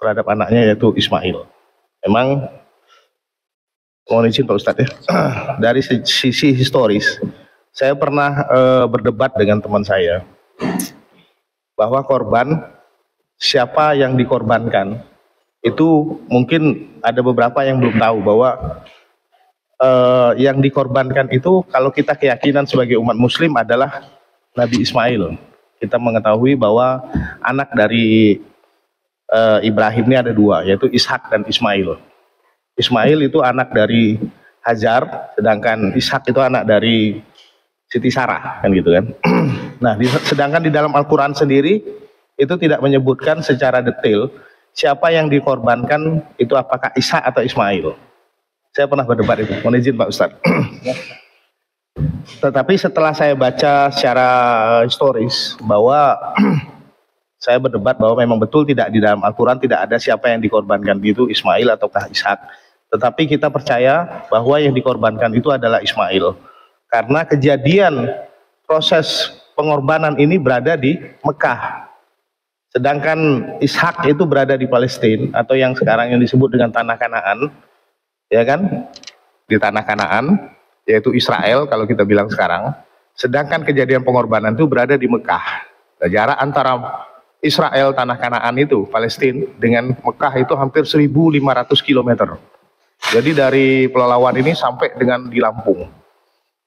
terhadap anaknya yaitu Ismail. Memang mohon izin Pak Ustadz ya, dari sisi historis, saya pernah berdebat dengan teman saya bahwa korban, siapa yang dikorbankan, itu mungkin ada beberapa yang belum tahu bahwa yang dikorbankan itu kalau kita keyakinan sebagai umat muslim adalah Nabi Ismail. Kita mengetahui bahwa anak dari Ibrahim ini ada dua, yaitu Ishak dan Ismail. Ismail itu anak dari Hajar, sedangkan Ishak itu anak dari Siti Sarah, kan gitu kan. Nah, sedangkan di dalam Al-Quran sendiri itu tidak menyebutkan secara detail siapa yang dikorbankan itu, apakah Ishak atau Ismail. Saya pernah berdebat itu, mohon izin Pak Ustadz. Tetapi setelah saya baca secara historis bahwa saya berdebat bahwa memang betul tidak di dalam Al-Quran tidak ada siapa yang dikorbankan itu Ismail ataukah Ishak. Tetapi kita percaya bahwa yang dikorbankan itu adalah Ismail. Karena kejadian proses pengorbanan ini berada di Mekah. Sedangkan Ishak itu berada di Palestina atau yang sekarang yang disebut dengan Tanah Kanaan. Ya kan? Di Tanah Kanaan, yaitu Israel kalau kita bilang sekarang. Sedangkan kejadian pengorbanan itu berada di Mekah. Nah, jarak antara Israel, Tanah Kanaan itu, Palestina, dengan Mekah itu hampir 1.500 km. Jadi dari Pelalawan ini sampai dengan di Lampung.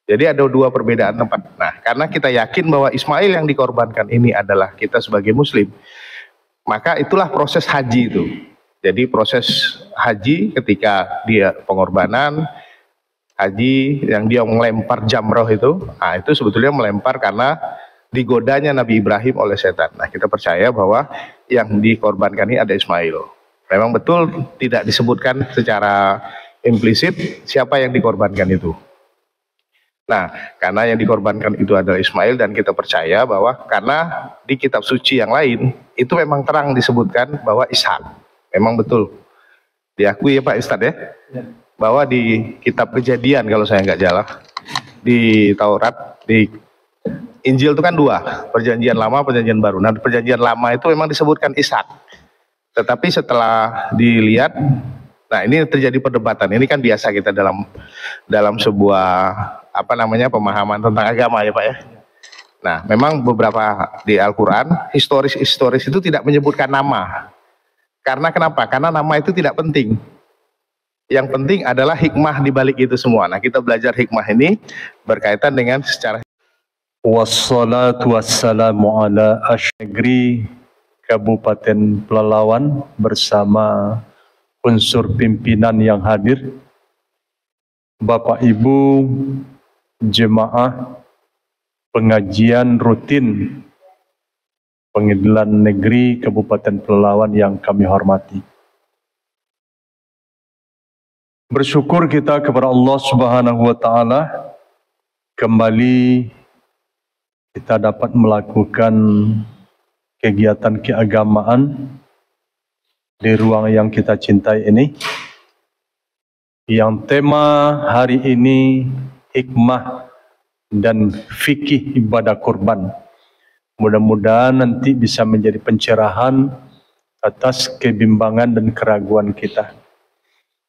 Jadi ada dua perbedaan tempat. Nah, karena kita yakin bahwa Ismail yang dikorbankan ini adalah kita sebagai muslim, maka itulah proses haji itu. Jadi proses haji ketika dia pengorbanan, haji yang dia melempar jamroh itu, nah itu sebetulnya melempar karena digodanya Nabi Ibrahim oleh setan. Nah, kita percaya bahwa yang dikorbankan ini ada Ismail. Memang betul tidak disebutkan secara implisit siapa yang dikorbankan itu. Nah, karena yang dikorbankan itu adalah Ismail dan kita percaya bahwa karena di kitab suci yang lain itu memang terang disebutkan bahwa Ishak. Memang betul diakui ya Pak Ustadz ya, bahwa di kitab Kejadian kalau saya nggak salah, di Taurat, di Injil itu kan dua, perjanjian lama, perjanjian baru. Nah, perjanjian lama itu memang disebutkan Ishak. Tetapi setelah dilihat, nah ini terjadi perdebatan. Ini kan biasa kita dalam sebuah pemahaman tentang agama ya Pak ya. Nah, memang beberapa di Al-Quran historis itu tidak menyebutkan nama. Karena kenapa? Karena nama itu tidak penting. Yang penting adalah hikmah di balik itu semua. Nah, kita belajar hikmah ini berkaitan dengan secara wassalatu wassalamu ala asy-negeri Kabupaten Pelalawan bersama unsur pimpinan yang hadir, Bapak Ibu jemaah pengajian rutin Pengadilan Negeri Kabupaten Pelalawan yang kami hormati. Bersyukur kita kepada Allah Subhanahu wa taala kembali kita dapat melakukan kegiatan keagamaan di ruang yang kita cintai ini, yang tema hari ini hikmah dan fikih ibadah kurban. Mudah-mudahan nanti bisa menjadi pencerahan atas kebimbangan dan keraguan kita.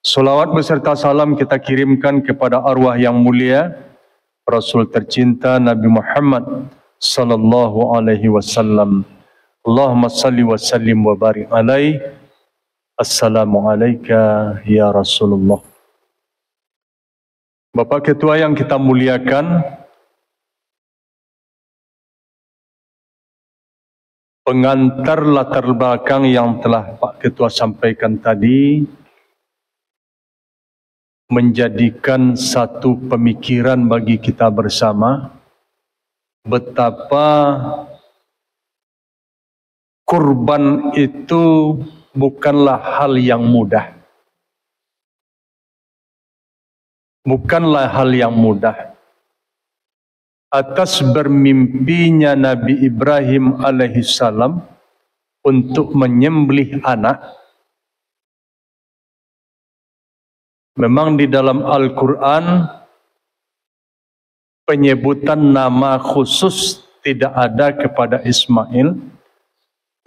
Salawat beserta salam kita kirimkan kepada arwah yang mulia Rasul tercinta Nabi Muhammad sallallahu alaihi wasallam. Allahumma salli wa sallim wa barik alaih. Assalamu alayka ya Rasulullah. Bapak Ketua yang kita muliakan, pengantar latar belakang yang telah Pak Ketua sampaikan tadi menjadikan satu pemikiran bagi kita bersama betapa kurban itu bukanlah hal yang mudah. Bukanlah hal yang mudah. Atas bermimpinya Nabi Ibrahim alaihissalam untuk menyembelih anak, memang di dalam Al-Quran penyebutan nama khusus tidak ada kepada Ismail,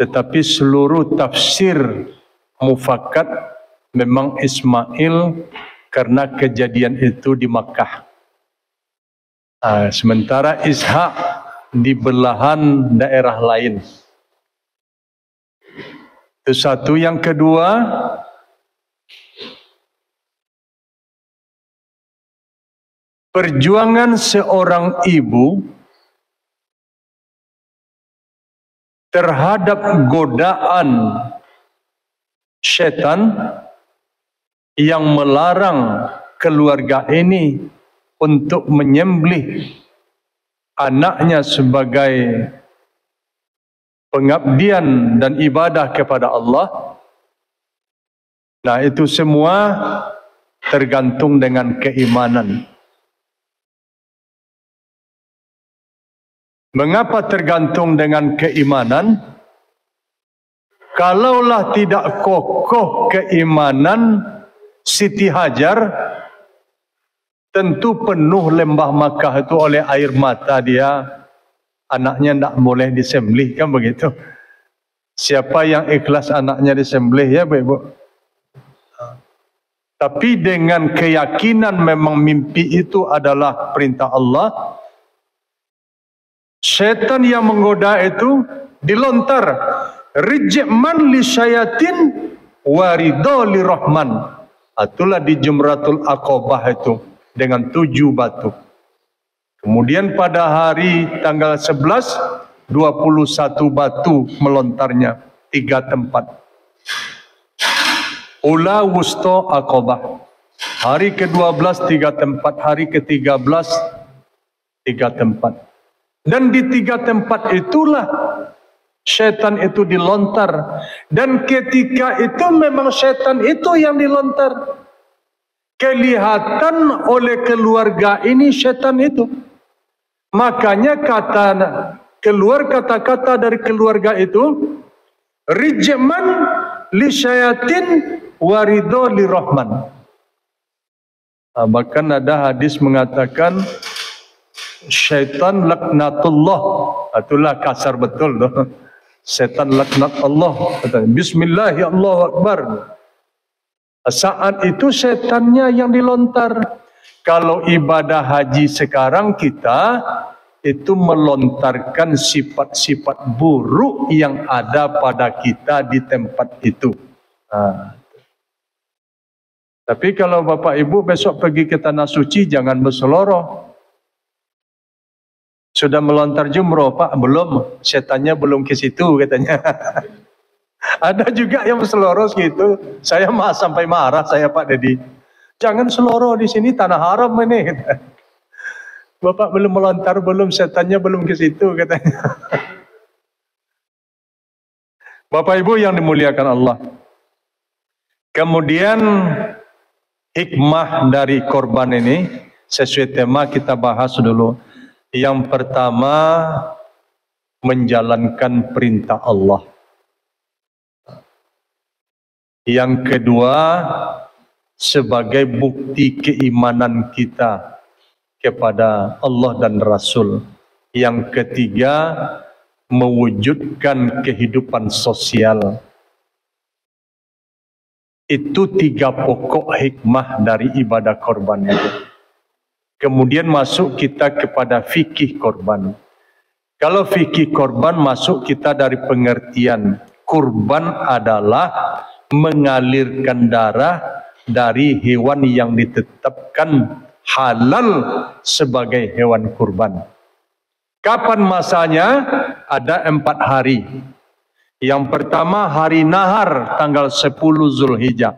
tetapi seluruh tafsir mufakat memang Ismail karena kejadian itu di Makkah. Sementara Ishak di belahan daerah lain. Itu satu. Yang kedua, perjuangan seorang ibu terhadap godaan syaitan yang melarang keluarga ini untuk menyembelih anaknya sebagai pengabdian dan ibadah kepada Allah. Nah, itu semua tergantung dengan keimanan. Mengapa tergantung dengan keimanan? Kalaulah tidak kokoh keimanan Siti Hajar, tentu penuh lembah Makkah itu oleh air mata dia. Anaknya tidak boleh disembelih, kan begitu. Siapa yang ikhlas anaknya disembelih, ya Ibu? Tapi dengan keyakinan memang mimpi itu adalah perintah Allah, syaitan yang menggoda itu dilontar. Rijman li syayatin warido li rahman. Itulah di Jumratul Aqabah itu dengan 7 batu. Kemudian pada hari tanggal 11, 21 batu melontarnya 3 tempat. Ula wusto Aqabah. Hari ke-12 3 tempat, hari ke-13 3 tempat. Dan di 3 tempat itulah syaitan itu dilontar. Dan ketika itu memang syaitan itu yang dilontar. Kelihatan oleh keluarga ini syaitan itu. Makanya keluar kata-kata dari keluarga itu, rijman li syayatin warido li rahman. Bahkan ada hadis mengatakan syaitan laknatullah. Itulah kasar betul loh. Syaitan laknat Allah. Bismillah, Allahu Akbar. Saat itu setannya yang dilontar. Kalau ibadah haji sekarang kita itu melontarkan sifat-sifat buruk yang ada pada kita di tempat itu. Tapi kalau Bapak Ibu besok pergi ke Tanah Suci, jangan berseloroh. Sudah melontar jumroh, Pak? Belum, setannya belum ke situ katanya. Ada juga yang seloroh gitu. Saya sampai marah saya, Pak Dedi. Jangan seloroh di sini, tanah haram ini. Bapak belum melontar, belum, setannya belum ke situ katanya. Bapak Ibu yang dimuliakan Allah. Kemudian hikmah dari korban ini sesuai tema kita bahas dulu. Yang pertama, menjalankan perintah Allah. Yang kedua, sebagai bukti keimanan kita kepada Allah dan Rasul. Yang ketiga, mewujudkan kehidupan sosial. Itu 3 pokok hikmah dari ibadah korban itu. Kemudian masuk kita kepada fikih korban. Kalau fikih korban masuk kita dari pengertian kurban adalah mengalirkan darah dari hewan yang ditetapkan halal sebagai hewan kurban. Kapan masanya? Ada 4 hari. Yang pertama hari nahar tanggal 10 Zulhijjah.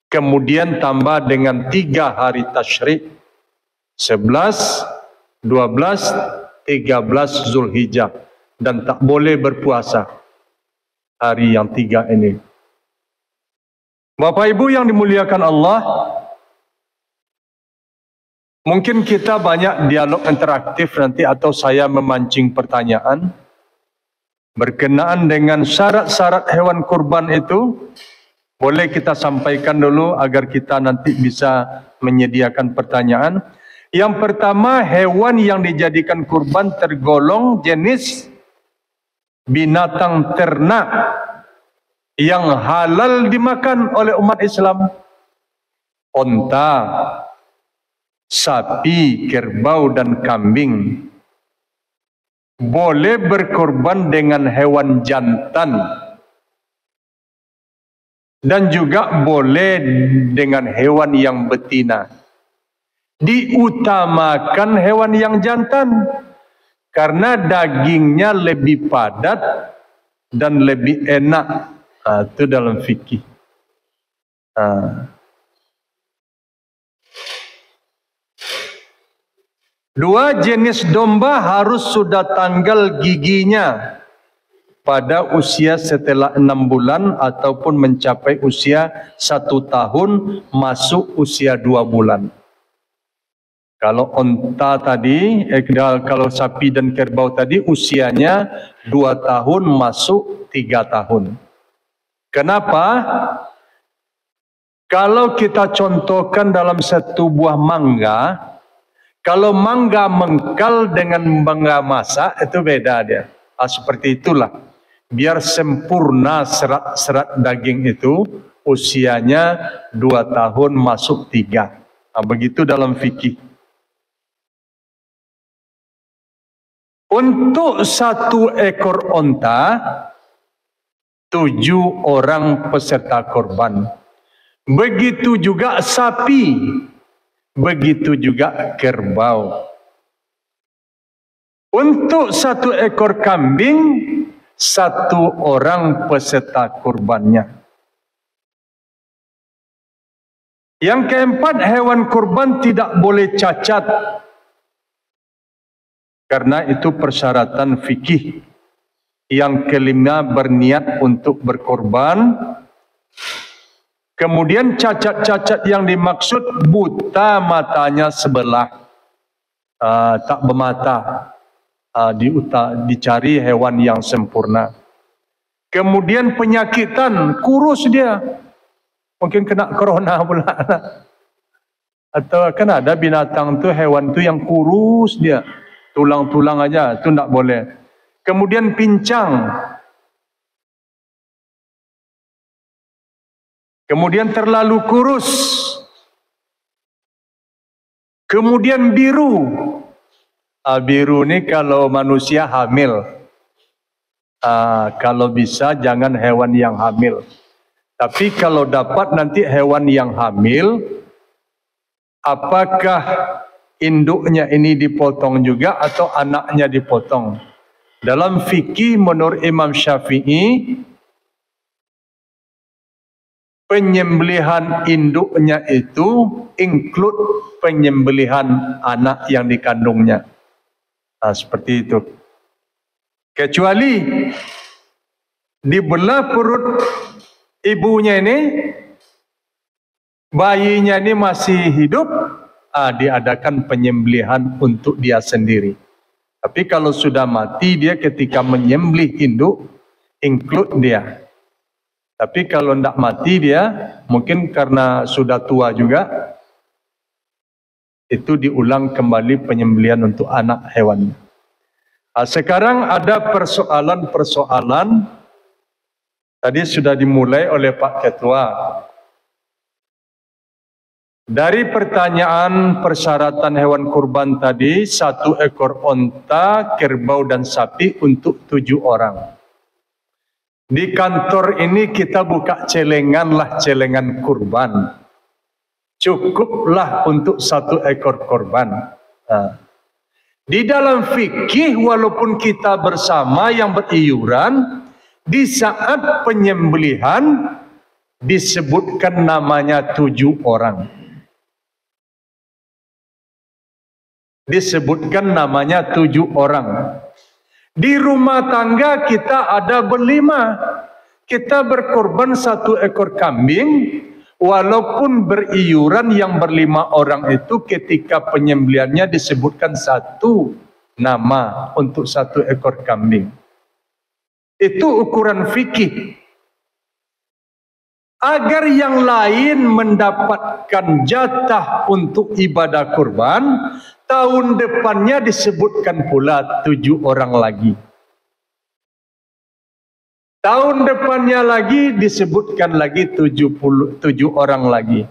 Kemudian tambah dengan 3 hari tasyrik. 11, 12, 13 Zulhijjah. Dan tak boleh berpuasa hari yang 3 ini. Bapak Ibu yang dimuliakan Allah, mungkin kita banyak dialog interaktif nanti atau saya memancing pertanyaan berkenaan dengan syarat-syarat hewan kurban itu. Boleh kita sampaikan dulu agar kita nanti bisa menyediakan pertanyaan. Yang pertama, hewan yang dijadikan kurban tergolong jenis binatang ternak yang halal dimakan oleh umat Islam. Onta, sapi, kerbau dan kambing boleh berkorban dengan hewan jantan dan juga boleh dengan hewan yang betina. Diutamakan hewan yang jantan karena dagingnya lebih padat dan lebih enak. Itu dalam fikih. Dua jenis domba harus sudah tanggal giginya pada usia setelah 6 bulan ataupun mencapai usia 1 tahun masuk usia 2 bulan. Kalau onta tadi, kalau sapi dan kerbau tadi usianya 2 tahun masuk 3 tahun. Kenapa? Kalau kita contohkan dalam satu buah mangga, kalau mangga mengkal dengan mangga masak itu beda dia. Seperti itulah. Biar sempurna serat-serat daging itu usianya 2 tahun masuk 3. Begitu dalam fikih. Untuk 1 ekor onta 7 orang peserta korban. Begitu juga sapi. Begitu juga kerbau. Untuk 1 ekor kambing, 1 orang peserta kurbannya. Yang keempat, hewan kurban tidak boleh cacat. Karena itu persyaratan fikih. Yang kelima, berniat untuk berkorban. Kemudian cacat-cacat yang dimaksud buta matanya sebelah, tak bermata, dicari hewan yang sempurna. Kemudian penyakitan, kurus dia, mungkin kena corona pula. Atau kan ada binatang tu, hewan tu yang kurus dia, tulang-tulang aja, itu tak boleh. Kemudian pincang. Kemudian terlalu kurus. Kemudian biru. Biru ni kalau manusia hamil. Kalau bisa jangan hewan yang hamil. Tapi kalau dapat nanti hewan yang hamil, apakah induknya ini dipotong juga atau anaknya dipotong? Dalam fikih menurut Imam Syafi'i, penyembelihan induknya itu include penyembelihan anak yang dikandungnya. Seperti itu. Kecuali dibelah perut ibunya ini, bayinya ini masih hidup, diadakan penyembelihan untuk dia sendiri. Tapi kalau sudah mati, dia ketika menyembelih induk, include dia. Tapi kalau tidak mati dia, mungkin karena sudah tua juga, itu diulang kembali penyembelihan untuk anak hewannya. Sekarang ada persoalan-persoalan, tadi sudah dimulai oleh Pak Ketua. Dari pertanyaan persyaratan hewan kurban tadi, 1 ekor onta, kerbau dan sapi untuk 7 orang. Di kantor ini kita buka celengan kurban. Cukuplah untuk 1 ekor kurban. Di dalam fikih, walaupun kita bersama yang beriuran, di saat penyembelihan disebutkan namanya 7 orang. Disebutkan namanya 7 orang. Di rumah tangga kita ada berlima. Kita berkorban 1 ekor kambing, walaupun beriuran yang berlima orang itu ketika penyembelihannya disebutkan 1 nama untuk 1 ekor kambing. Itu ukuran fikih. Agar yang lain mendapatkan jatah untuk ibadah kurban, tahun depannya disebutkan pula 7 orang lagi. Tahun depannya lagi disebutkan lagi 77 orang lagi.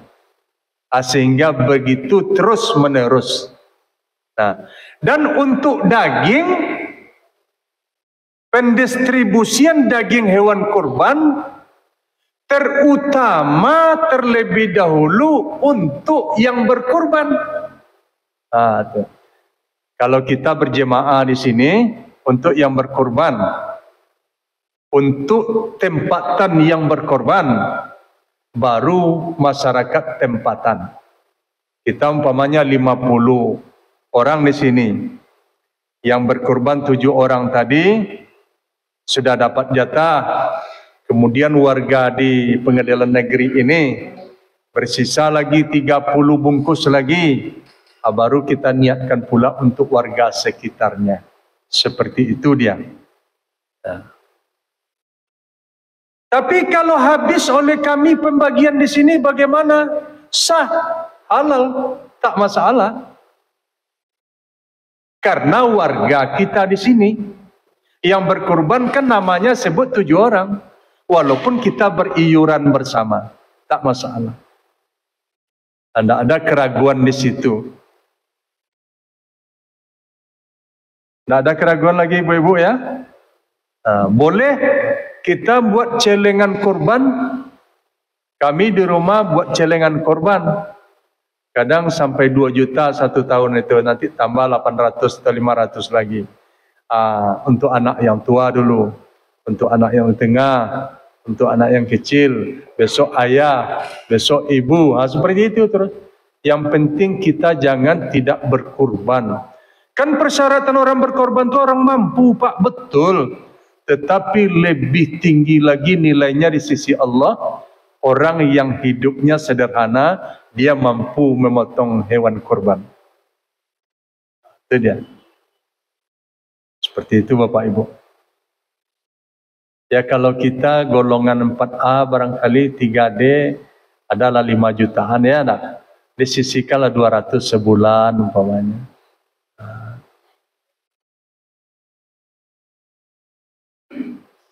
Sehingga begitu terus menerus. Nah, dan untuk daging, pendistribusian daging hewan kurban terutama terlebih dahulu untuk yang berkurban. Tuh. Kalau kita berjemaah di sini untuk yang berkurban, untuk tempatan yang berkorban, baru masyarakat tempatan. Kita umpamanya 50 orang di sini, yang berkorban 7 orang tadi sudah dapat jatah. Kemudian warga di pengadilan negeri ini bersisa lagi 30 bungkus lagi. Baru kita niatkan pula untuk warga sekitarnya. Seperti itu dia. Tapi kalau habis oleh kami pembagian di sini bagaimana? Sah, halal, tak masalah. Karena warga kita di sini yang berkorban kan namanya sebut 7 orang. Walaupun kita beriuran bersama, tak masalah. Tidak ada keraguan di situ. Tidak ada keraguan lagi ibu-ibu ya. Boleh kita buat celengan korban. Kami di rumah buat celengan korban. Kadang sampai 2 juta 1 tahun itu. Nanti tambah 800 atau 500 lagi. Untuk anak yang tua dulu. Untuk anak yang tengah. Untuk anak yang kecil. Besok ayah. Besok ibu. Seperti itu terus. Yang penting kita jangan tidak berkorban. Kan persyaratan orang berkorban itu orang mampu, Pak, betul. Tetapi lebih tinggi lagi nilainya di sisi Allah. Orang yang hidupnya sederhana, dia mampu memotong hewan kurban. Itu dia. Seperti itu Bapak Ibu. Ya kalau kita golongan 4A barangkali 3D adalah 5 jutaan ya. Nah, disisihkanlah 200 sebulan umpamanya.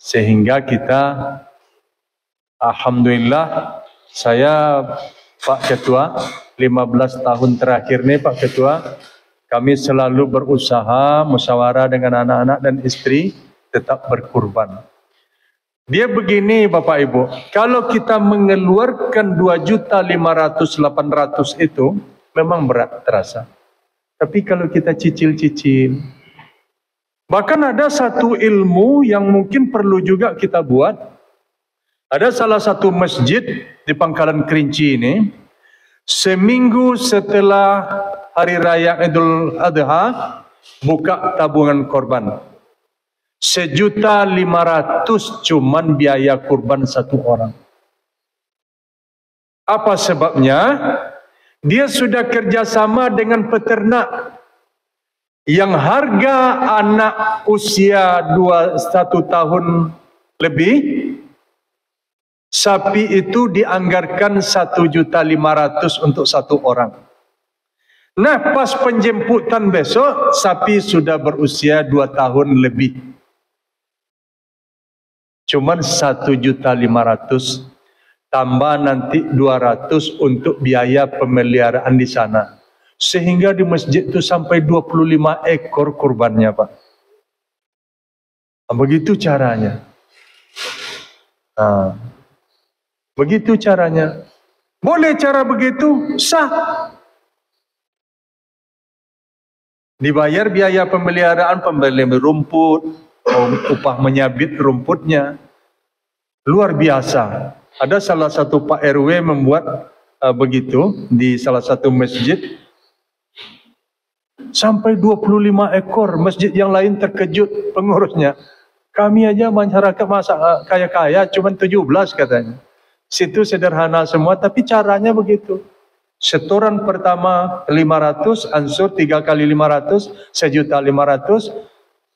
Sehingga kita, alhamdulillah, saya Pak Ketua, 15 tahun terakhir nih Pak Ketua, kami selalu berusaha musyawarah dengan anak-anak dan istri tetap berkurban. Dia begini Bapak Ibu, kalau kita mengeluarkan 2.500.800 itu memang berat terasa. Tapi kalau kita cicil-cicil, bahkan ada satu ilmu yang mungkin perlu juga kita buat. Ada salah satu masjid di Pangkalan Kerinci ini, seminggu setelah Hari Raya Idul Adha, buka tabungan korban. 1.500.000 cuman biaya kurban 1 orang. Apa sebabnya? Dia sudah kerjasama dengan peternak. Yang harga anak usia 1 tahun lebih, sapi itu dianggarkan 1.500.000 untuk 1 orang. Nah, pas penjemputan besok, sapi sudah berusia 2 tahun lebih. Cuman 1.500.000, tambah nanti 200 untuk biaya pemeliharaan di sana. Sehingga di masjid itu sampai 25 ekor kurbannya Pak. Begitu caranya. Begitu caranya. Boleh cara begitu, sah. Dibayar biaya pemeliharaan, pembelian rumput, upah menyabit rumputnya. Luar biasa. Ada salah satu Pak RW membuat begitu di salah satu masjid. Sampai 25 ekor, masjid yang lain terkejut pengurusnya. Kami aja masyarakat masa kaya-kaya cuma 17 katanya. Situ sederhana semua tapi caranya begitu. Setoran pertama 500, ansur 3 kali 500, 1.500.000.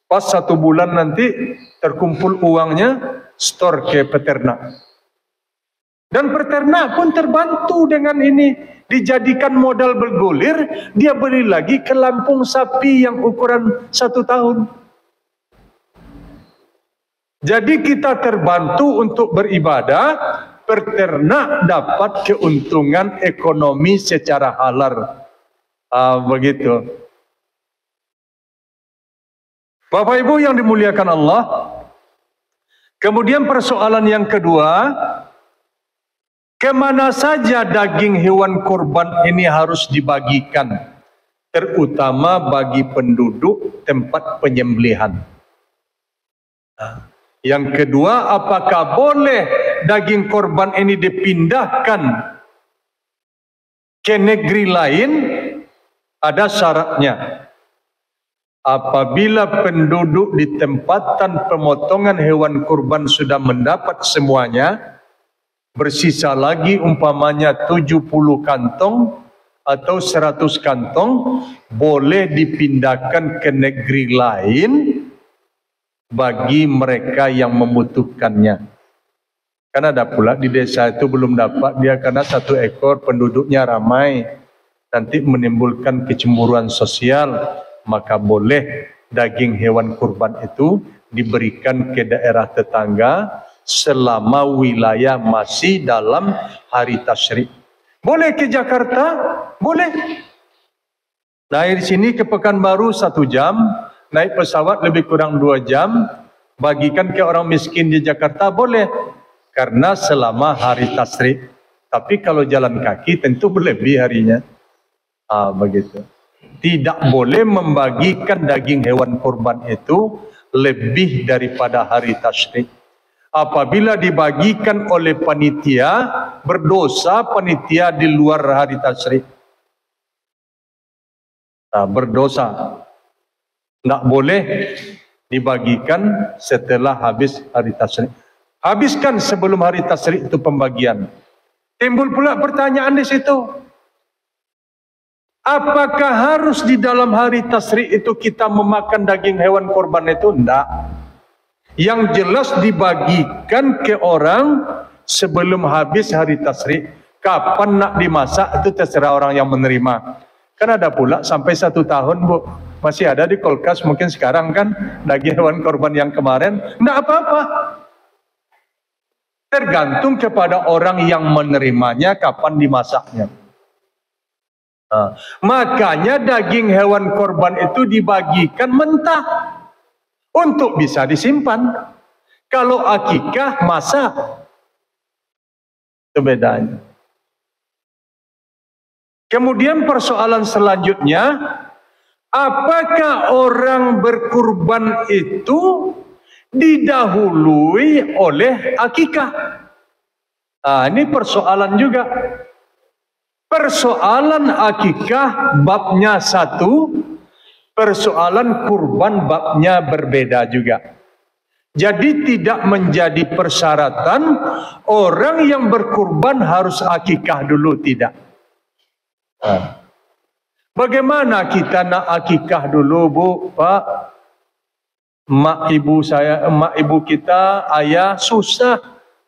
Pas 1 bulan nanti terkumpul uangnya, store ke peternak. Dan peternak pun terbantu dengan ini. Dijadikan modal bergulir, dia beli lagi ke Lampung sapi yang ukuran 1 tahun. Jadi kita terbantu untuk beribadah, peternak dapat keuntungan ekonomi secara halal. Begitu. Bapak Ibu yang dimuliakan Allah, kemudian persoalan yang kedua, kemana saja daging hewan kurban ini harus dibagikan, terutama bagi penduduk tempat penyembelihan. Yang kedua, apakah boleh daging korban ini dipindahkan ke negeri lain? Ada syaratnya. Apabila penduduk di tempatan pemotongan hewan kurban sudah mendapat semuanya, bersisa lagi umpamanya 70 kantong atau 100 kantong, boleh dipindahkan ke negeri lain bagi mereka yang membutuhkannya. Karena ada pula di desa itu belum dapat dia karena 1 ekor penduduknya ramai, nanti menimbulkan kecemburuan sosial, maka boleh daging hewan kurban itu diberikan ke daerah tetangga selama wilayah masih dalam hari tasyrik. Boleh ke Jakarta? Boleh. Dari sini ke Pekanbaru 1 jam, naik pesawat lebih kurang 2 jam, bagikan ke orang miskin di Jakarta boleh, karena selama hari tasyrik. Tapi kalau jalan kaki tentu berlebih harinya. Begitu. Tidak boleh membagikan daging hewan kurban itu lebih daripada hari tasyrik. Apabila dibagikan oleh panitia, berdosa panitia di luar hari tasyrik. Berdosa. Tidak boleh dibagikan setelah habis hari tasyrik. Habiskan sebelum hari tasyrik itu pembagian. Timbul pula pertanyaan di situ. Apakah harus di dalam hari tasyrik itu kita memakan daging hewan korban itu? Tidak. Yang jelas dibagikan ke orang sebelum habis hari tasyrik. Kapan nak dimasak itu terserah orang yang menerima. Kan ada pula sampai 1 tahun, Bu. Masih ada di kulkas mungkin sekarang kan daging hewan korban yang kemarin. Tidak apa-apa. Tergantung kepada orang yang menerimanya kapan dimasaknya. Makanya daging hewan korban itu dibagikan mentah untuk bisa disimpan. Kalau akikah masak, itu bedanya. Kemudian persoalan selanjutnya, apakah orang berkurban itu didahului oleh akikah? Ini persoalan juga. Persoalan akikah babnya 1, persoalan kurban babnya berbeda juga. Jadi tidak menjadi persyaratan orang yang berkurban harus akikah dulu, tidak. Bagaimana kita nak akikah dulu, Bu, Pak? Mak ibu kita, ayah susah,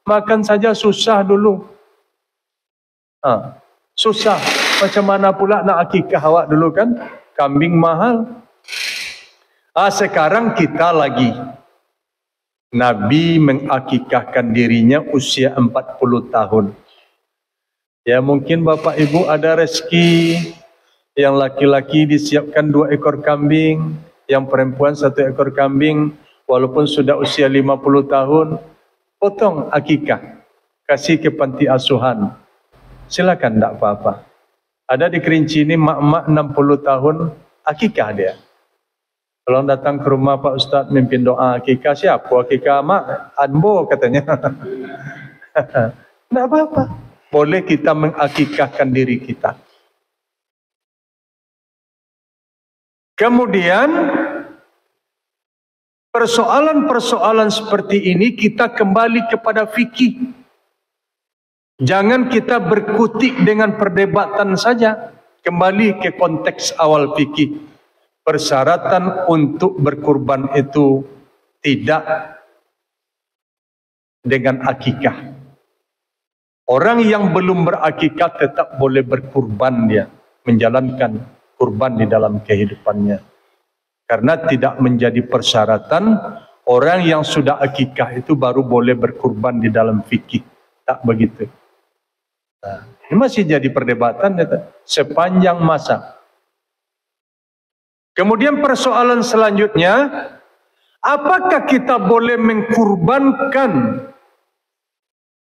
makan saja susah dulu. Susah. Macam mana pula nak akikah awak dulu kan? Kambing mahal. Sekarang kita lagi. Nabi mengakikahkan dirinya usia 40 tahun. Ya mungkin Bapak Ibu ada rezeki. Yang laki-laki disiapkan 2 ekor kambing. Yang perempuan 1 ekor kambing. Walaupun sudah usia 50 tahun. Potong akikah. Kasih ke panti asuhan. Silakan, tidak apa-apa. Ada di Kerinci ini mak-mak 60 tahun, akikah dia. Kalau datang ke rumah Pak Ustaz mimpin doa akikah, siapa akikah mak? Anbo katanya. Tidak apa-apa. Boleh kita mengakikahkan diri kita. Kemudian, persoalan-persoalan seperti ini kita kembali kepada fikih. Jangan kita berkutik dengan perdebatan saja. Kembali ke konteks awal fikih. Persyaratan untuk berkurban itu tidak dengan akikah. Orang yang belum berakikah tetap boleh berkurban dia. Menjalankan kurban di dalam kehidupannya. Karena tidak menjadi persyaratan orang yang sudah akikah itu baru boleh berkurban di dalam fikih. Tak begitu. Nah, ini masih jadi perdebatan ya, sepanjang masa. Kemudian persoalan selanjutnya, apakah kita boleh mengkurbankan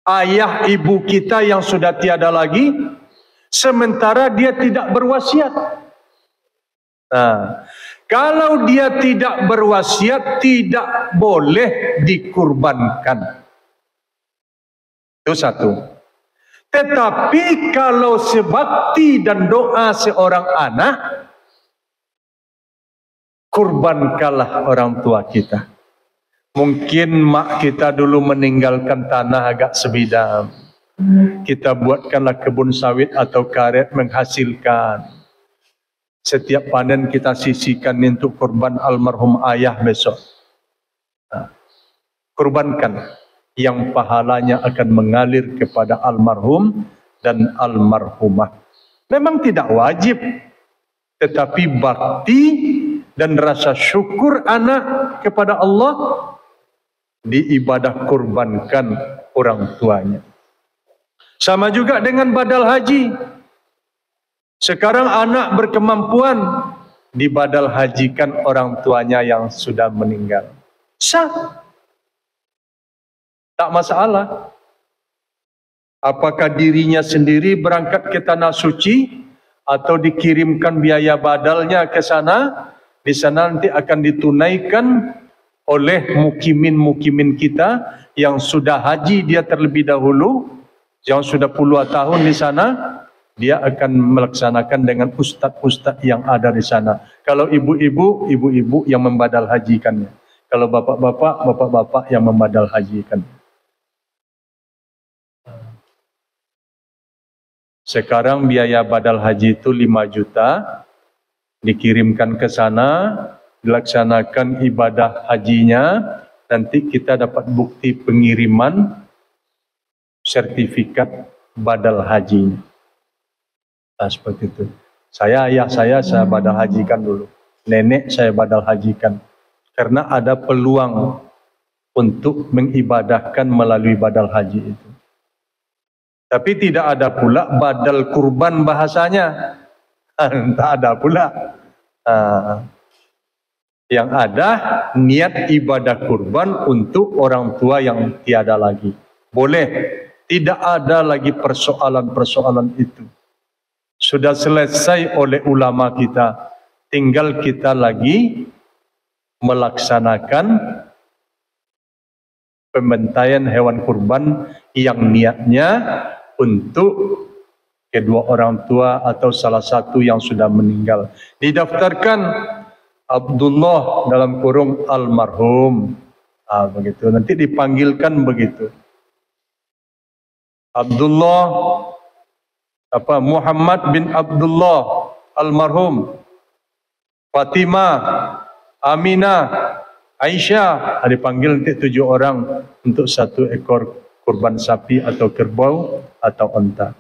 ayah ibu kita yang sudah tiada lagi, sementara dia tidak berwasiat? Nah, kalau dia tidak berwasiat, tidak boleh dikurbankan. Itu satu. Tetapi kalau sebakti dan doa seorang anak, kurbankanlah orang tua kita. Mungkin mak kita dulu meninggalkan tanah agak sebidang. Kita buatkanlah kebun sawit atau karet menghasilkan. Setiap panen kita sisihkan untuk kurban almarhum ayah besok. Nah, kurbankan yang pahalanya akan mengalir kepada almarhum dan almarhumah. Memang tidak wajib, tetapi bakti dan rasa syukur anak kepada Allah diibadah kurbankan orang tuanya. Sama juga dengan badal haji. Sekarang anak berkemampuan dibadal hajikan orang tuanya yang sudah meninggal. Sah. Tak masalah. Apakah dirinya sendiri berangkat ke tanah suci atau dikirimkan biaya badalnya ke sana? Di sana nanti akan ditunaikan oleh mukimin-mukimin kita yang sudah haji dia terlebih dahulu, yang sudah puluhan tahun di sana, dia akan melaksanakan dengan ustadz-ustadz yang ada di sana. Kalau ibu-ibu, ibu-ibu yang membadal hajikannya. Kalau bapak-bapak, bapak-bapak yang membadal hajikannya. Sekarang biaya badal haji itu 5 juta, dikirimkan ke sana, dilaksanakan ibadah hajinya, nanti kita dapat bukti pengiriman sertifikat badal hajinya. Nah, seperti itu. Ayah saya badal hajikan dulu. Nenek saya badal hajikan. Karena ada peluang untuk mengibadahkan melalui badal haji itu. Tapi tidak ada pula badal kurban bahasanya. Tak ada pula. Yang ada niat ibadah kurban untuk orang tua yang tiada lagi. Boleh. Tidak ada lagi persoalan-persoalan itu. Sudah selesai oleh ulama kita. Tinggal kita lagi melaksanakan pembantaian hewan kurban yang niatnya untuk kedua orang tua atau salah satu yang sudah meninggal. Didaftarkan Abdullah dalam kurung almarhum. Begitu. Nanti dipanggilkan begitu. Abdullah Muhammad bin Abdullah almarhum. Fatimah, Aminah, Aisyah, dipanggil nanti 7 orang untuk 1 ekor kurban sapi atau kerbau atau unta.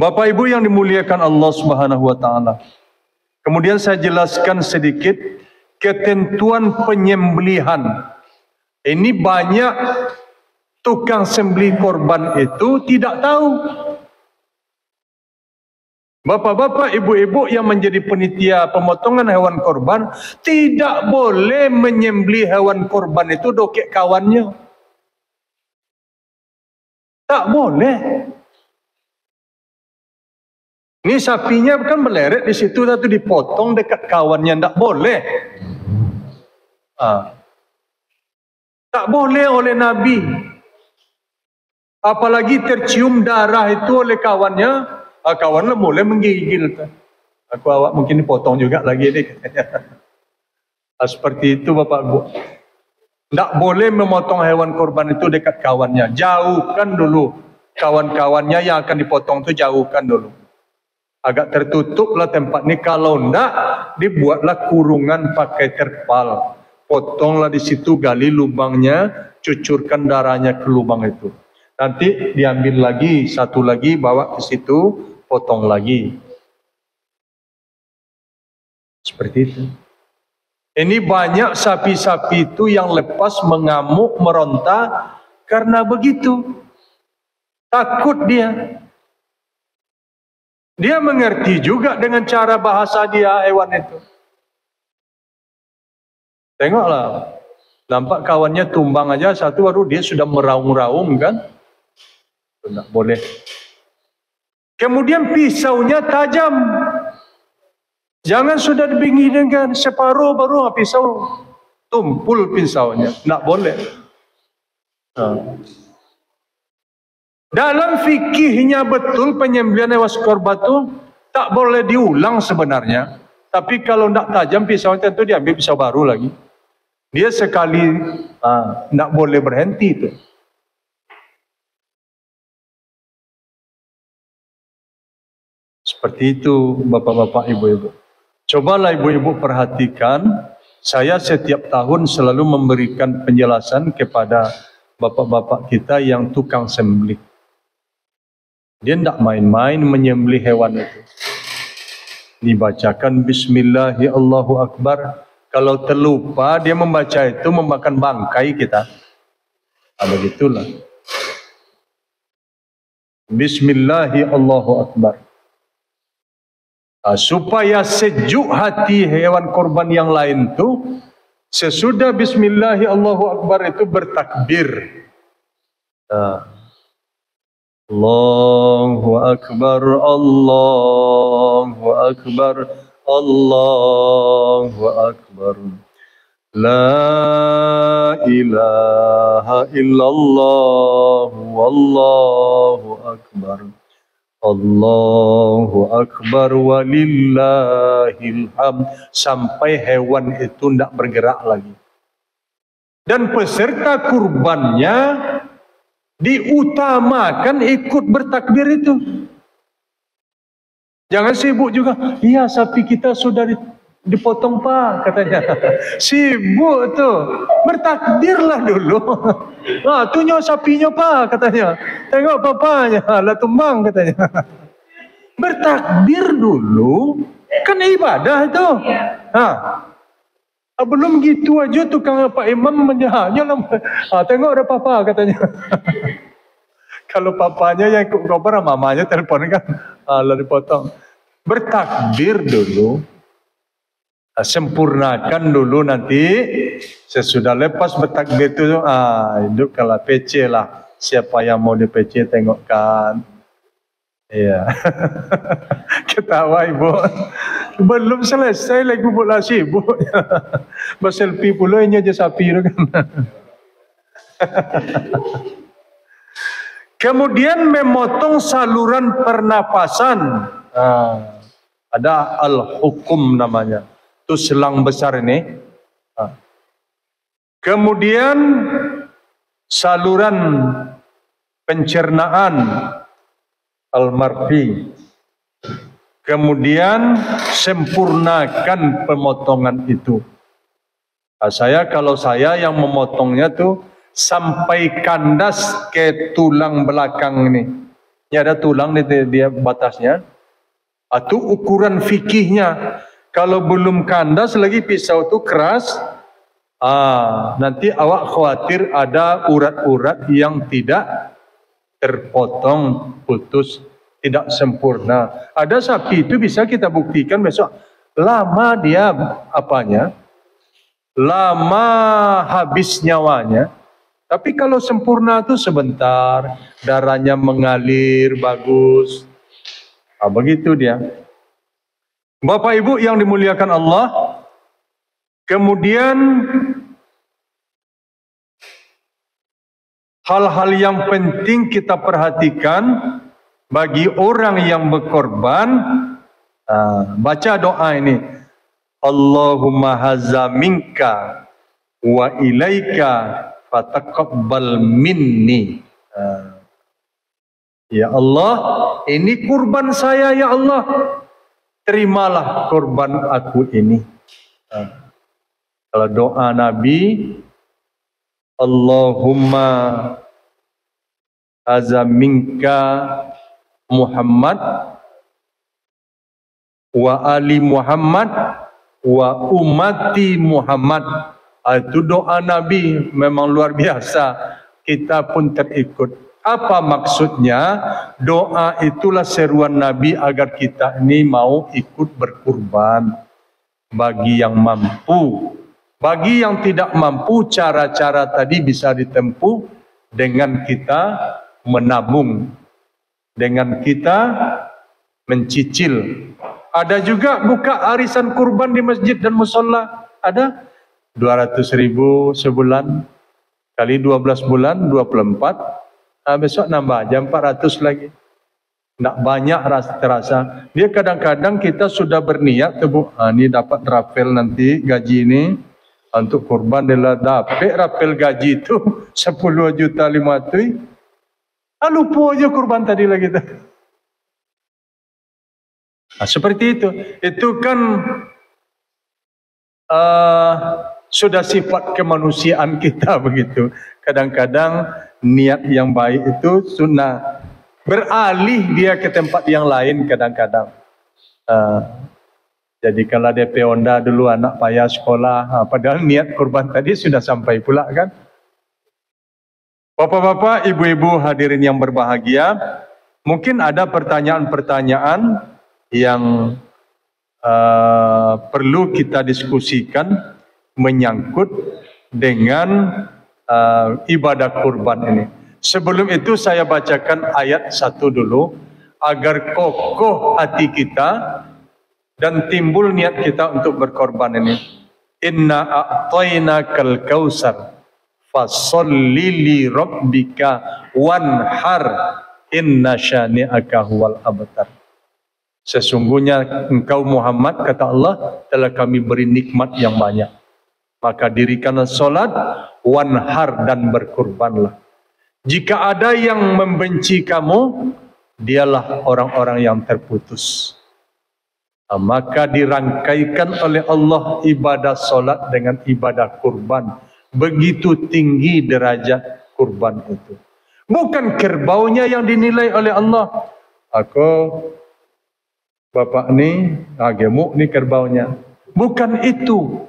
Bapak Ibu yang dimuliakan Allah Subhanahu wa taala. Kemudian saya jelaskan sedikit ketentuan penyembelihan. Ini banyak tukang sembelih korban itu tidak tahu. Bapak-bapak, ibu-ibu yang menjadi penitia pemotongan hewan korban tidak boleh menyembelih hewan korban itu dokek kawannya. Tak boleh. Ini sapinya kan meleret di situ, tapi dipotong dekat kawannya, tak boleh. Tak boleh oleh Nabi. Apalagi tercium darah itu oleh kawannya, kawannya boleh menggigil. Aku awak mungkin dipotong juga lagi deh. Seperti itu Bapak Ibu. Tak boleh memotong hewan korban itu dekat kawannya. Jauhkan dulu kawan-kawannya yang akan dipotong itu, jauhkan dulu. Agak tertutuplah tempat ini. Kalau tidak, dibuatlah kurungan pakai terpal. Potonglah di situ, gali lubangnya, cucurkan darahnya ke lubang itu. Nanti diambil lagi, satu lagi, bawa ke situ, potong lagi. Seperti itu. Ini banyak sapi-sapi itu yang lepas mengamuk, meronta karena begitu. Takut dia. Dia mengerti juga dengan cara bahasa dia, hewan itu. Tengoklah, nampak kawannya tumbang aja satu, baru dia sudah meraung-raung kan? Tidak boleh. Kemudian pisaunya tajam. Jangan sudah dibingidkan separuh baru pisau tumpul pisaunya. Tidak boleh. Dalam fikihnya betul penyembelihan hewan kurban itu tak boleh diulang sebenarnya. Tapi kalau tidak tajam pisaunya tentu diambil pisau baru lagi. Dia sekali tidak boleh berhenti itu. Seperti itu bapak-bapak, ibu-ibu. Cobalah ibu-ibu perhatikan, saya setiap tahun selalu memberikan penjelasan kepada bapak-bapak kita yang tukang sembelih. Dia tidak main-main menyembelih hewan itu. Dibacakan Bismillahi Allahu Akbar. Kalau terlupa dia membaca itu memakan bangkai kita. Begitulah. Bismillahi Allahu Akbar. Supaya sejuk hati hewan korban yang lain tu, sesudah Bismillahi Allahu Akbar itu bertakbir. Allahu Akbar, Allahu Akbar, Allahu Akbar. La ilaha illallah, wallahu akbar. Allahu Akbar walillahil hamd, sampai hewan itu tidak bergerak lagi. Dan peserta kurbannya diutamakan ikut bertakbir itu. Jangan sibuk juga. Iya, sapi kita sudah dipotong Pak, katanya. Sibuk tuh. Bertakbirlah dulu. Tunjuk sapinya Pak, katanya. Tengok papanya, lah tumbang, katanya. Bertakbir dulu, kan ibadah itu. Belum gitu aja tukang Pak Imam menjahatnya. Tengok ada papa, katanya. Kalau papanya yang ikut kobar, mamanya telepon kan. Lah dipotong. Bertakbir dulu. Sempurnakan dulu nanti. Sesudah lepas bertakbir itu, hidupkanlah PC lah. Siapa yang mau di PC tengokkan. Iya. Ketawa ibu. Belum selesai lagi pula sibuk. Berselfie pula ini aja sapi itu kan. Kemudian memotong saluran pernapasan. Ada al-hukum namanya. Itu selang besar ini. Kemudian saluran pencernaan al-marfi. Kemudian sempurnakan pemotongan itu. Kalau saya yang memotongnya tuh sampai kandas ke tulang belakang ini. Ini ada tulang di dia batasnya. Itu ukuran fikihnya. Kalau belum kandas lagi pisau itu keras, nanti awak khawatir ada urat-urat yang tidak terpotong, putus, tidak sempurna. Ada sapi itu bisa kita buktikan besok. Lama dia lama habis nyawanya. Tapi kalau sempurna itu sebentar, darahnya mengalir bagus. Begitu dia. Bapak Ibu yang dimuliakan Allah, kemudian hal-hal yang penting kita perhatikan bagi orang yang berkorban. Baca doa ini. Allahumma hazza minka wa ilaika fataqabbal minni. Ya Allah, ini kurban saya ya Allah. Terimalah kurban aku ini. Kalau doa Nabi, Allahumma hazza minka Muhammad wa ali Muhammad wa ummati Muhammad. Itu doa Nabi memang luar biasa. Kita pun terikut. Apa maksudnya? Doa itulah seruan Nabi agar kita ini mau ikut berkurban bagi yang mampu. Bagi yang tidak mampu, cara-cara tadi bisa ditempuh dengan kita menabung, dengan kita mencicil. Ada juga buka arisan kurban di masjid dan musola. Ada 200.000 sebulan kali 12 bulan 24. Besok nambah aja 400 lagi. Tidak banyak terasa. Dia kadang-kadang kita sudah berniat tuh, ini dapat rapel nanti gaji ini untuk kurban, dia dapat rapel gaji itu 10 juta 5 tu. Lupa aja kurban tadi lagi tu. Seperti itu. Itu kan sudah sifat kemanusiaan kita begitu. Kadang-kadang niat yang baik itu sunnah beralih dia ke tempat yang lain kadang-kadang. Jadi kalau DP Honda dulu anak payah sekolah, padahal niat kurban tadi sudah sampai pula kan. Bapak-bapak, ibu-ibu hadirin yang berbahagia, mungkin ada pertanyaan-pertanyaan yang perlu kita diskusikan menyangkut dengan ibadah kurban ini. Sebelum itu saya bacakan ayat 1 dulu agar kokoh hati kita dan timbul niat kita untuk berkorban ini. Inna a'tainakal kausar fasholli li rabbika wanhar inna syani'aka huwal abtar. Sesungguhnya engkau Muhammad, kata Allah, telah kami beri nikmat yang banyak. Maka dirikanlah solat, wanhar, dan berkurbanlah. Jika ada yang membenci kamu, dialah orang-orang yang terputus. Maka dirangkaikan oleh Allah ibadah solat dengan ibadah kurban. Begitu tinggi derajat kurban itu. Bukan kerbaunya yang dinilai oleh Allah. Bapak ni, gemuk ni kerbaunya. Bukan itu.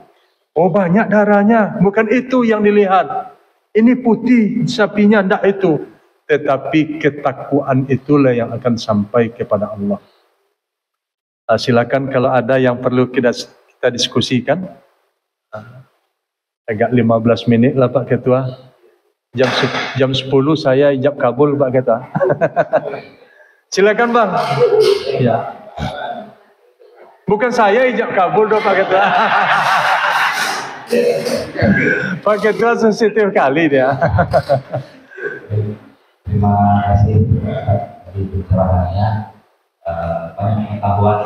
Oh banyak darahnya. Bukan itu yang dilihat. Ini putih sapinya, tidak itu. Tetapi ketakwaan itulah yang akan sampai kepada Allah. Silakan kalau ada yang perlu kita diskusikan. Agak 15 minit lah Pak Ketua. Jam 10 saya ijab kabul Pak Ketua. Silakan Bang. Ya. Bukan saya ijab kabul doh Pak Ketua. Pak Ketua sensitif kali dia. Terima kasih dari pencerahannya. Banyak pengetahuan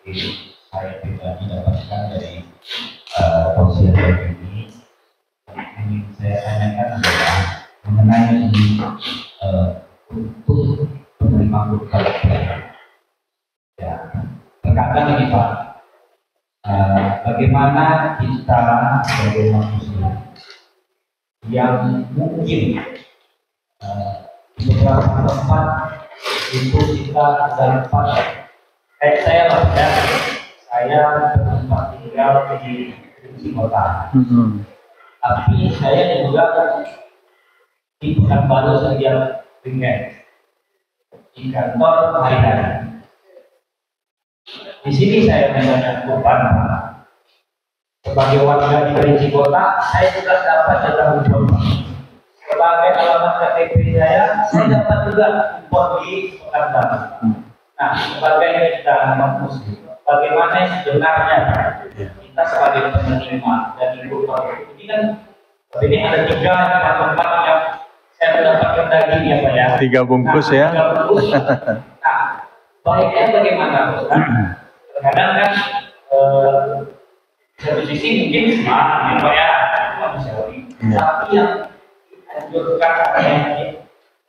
yang saya pribadi dapatkan dari tausiah ini. Ingin saya tanyakan adalah mengenai untuk penerima kurban. Ya, terkadang ini Pak, bagaimana kita sebagai manusia yang mungkin di beberapa tempat itu kita dapat, kayak saya lah ya, saya tempat tinggal di kota. Tapi saya juga di Pekanbaru Sedia Ringen, di kantor layanan. Di sini saya misalnya kurban, sebagai warga di Kerinci Kota, saya juga dapat jatah impor. Sebagai alamat KTP saya dapat juga impor di Pekanbaru. Nah, sebagai kita umat muslim, bagaimana sebenarnya kita sebagai penerima dan impor ini kan, ini ada 3 tempat yang saya mendapatkan daging ya Pak ya. 3 bungkus ya. 3 bungkus. Nah, baiknya bagaimana Ustaz? Kadang kan satu sisi mungkin ya Pak ya, manusiawi. Tapi yang dianjurkan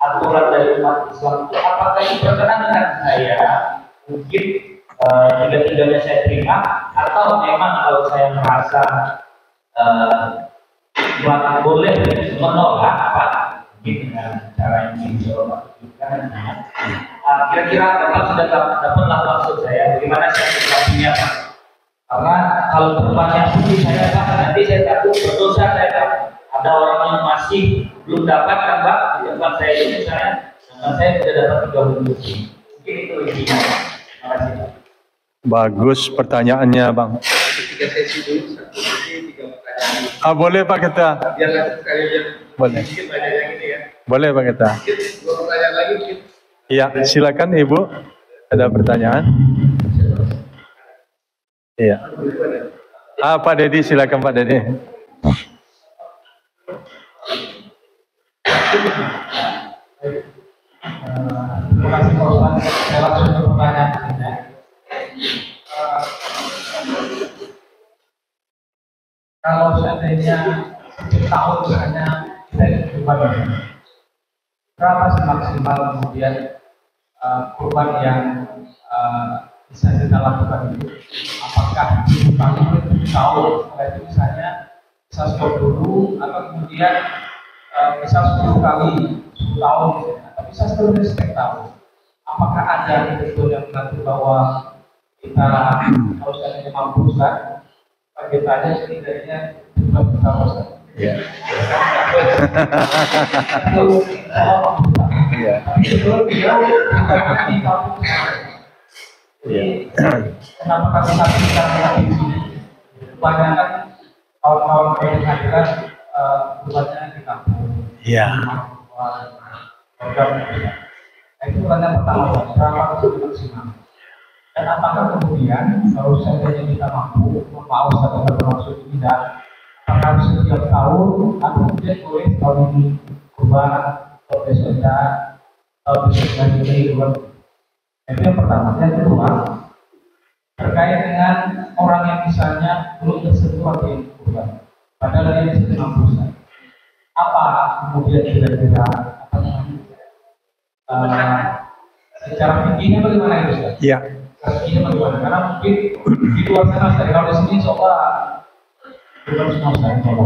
aturan dari umat Islam itu apakah diperkenankan saya mungkin tiga-tiganya saya terima, atau memang kalau saya merasa boleh menolak Pak dengan cara yang dilakukan. Kira-kira Bapak sudah dapatlah maksud saya, bagaimana saya menyikapinya Pak? Karena kalau depannya putih saya Pak, nanti saya takut berdosa saya Pak. Ada orang yang masih belum dapat kan Pak, di tempat saya ini misalnya, tempat saya sudah dapat 3 bukti. Mungkin itu intinya. Terima kasih Pak. Bagus pertanyaannya Bang. 3 sesi dulu, 1 sesi 3 pertanyaan. Boleh Pak kita? Biar nanti sekalian Boleh. sedikit banyak yang ini ya. Boleh Pak kita? Mungkin 2 pertanyaan lagi mungkin. Iya, silakan Ibu. Ada pertanyaan? Iya. Pak Dedi, silakan Pak Dedi. Terima kasih Pak Ustaz. Saya langsung ke pertanyaan Anda. Kalau seandainya setiap tahun misalnya kita kurban, berapa sih maksimal kemudian kurban yang bisa kita lakukan itu? Apakah kami tahun setelah itu misalnya bisa stop dulu atau kemudian bisa 10 kali 10 tahun atau bisa seterusnya setiap tahun? Apakah ada betul yang mengatur bahwa kita harus ada mampu Ustaz? Kita aja setidaknya 2 juta Ustaz. Iya. Iya. Jadi kenapa kami satu bicara di sini? Kebanyakan kawan-kawan pengadilan berbanyak di kampung. Iya. Itu karena pertama, berapa itu maksimal? Dan apakah kemudian kalau seandainya kita mampu, mau atau bermaksud tidak, apakah setiap tahun atau kemudian boleh tahun ini kurban atau besok tidak, atau besok lagi kurban? Itu yang pertama. Yang kedua, terkait dengan orang yang misalnya belum tersentuh dengan kurban, padahal dia sudah mampu. Apa kemudian kira-kira apa namanya? Secara fikihnya bagaimana itu Ustaz? Iya. Ini bagaimana? Karena mungkin di luar sana dari kalau di sini coba bukan semua saya coba.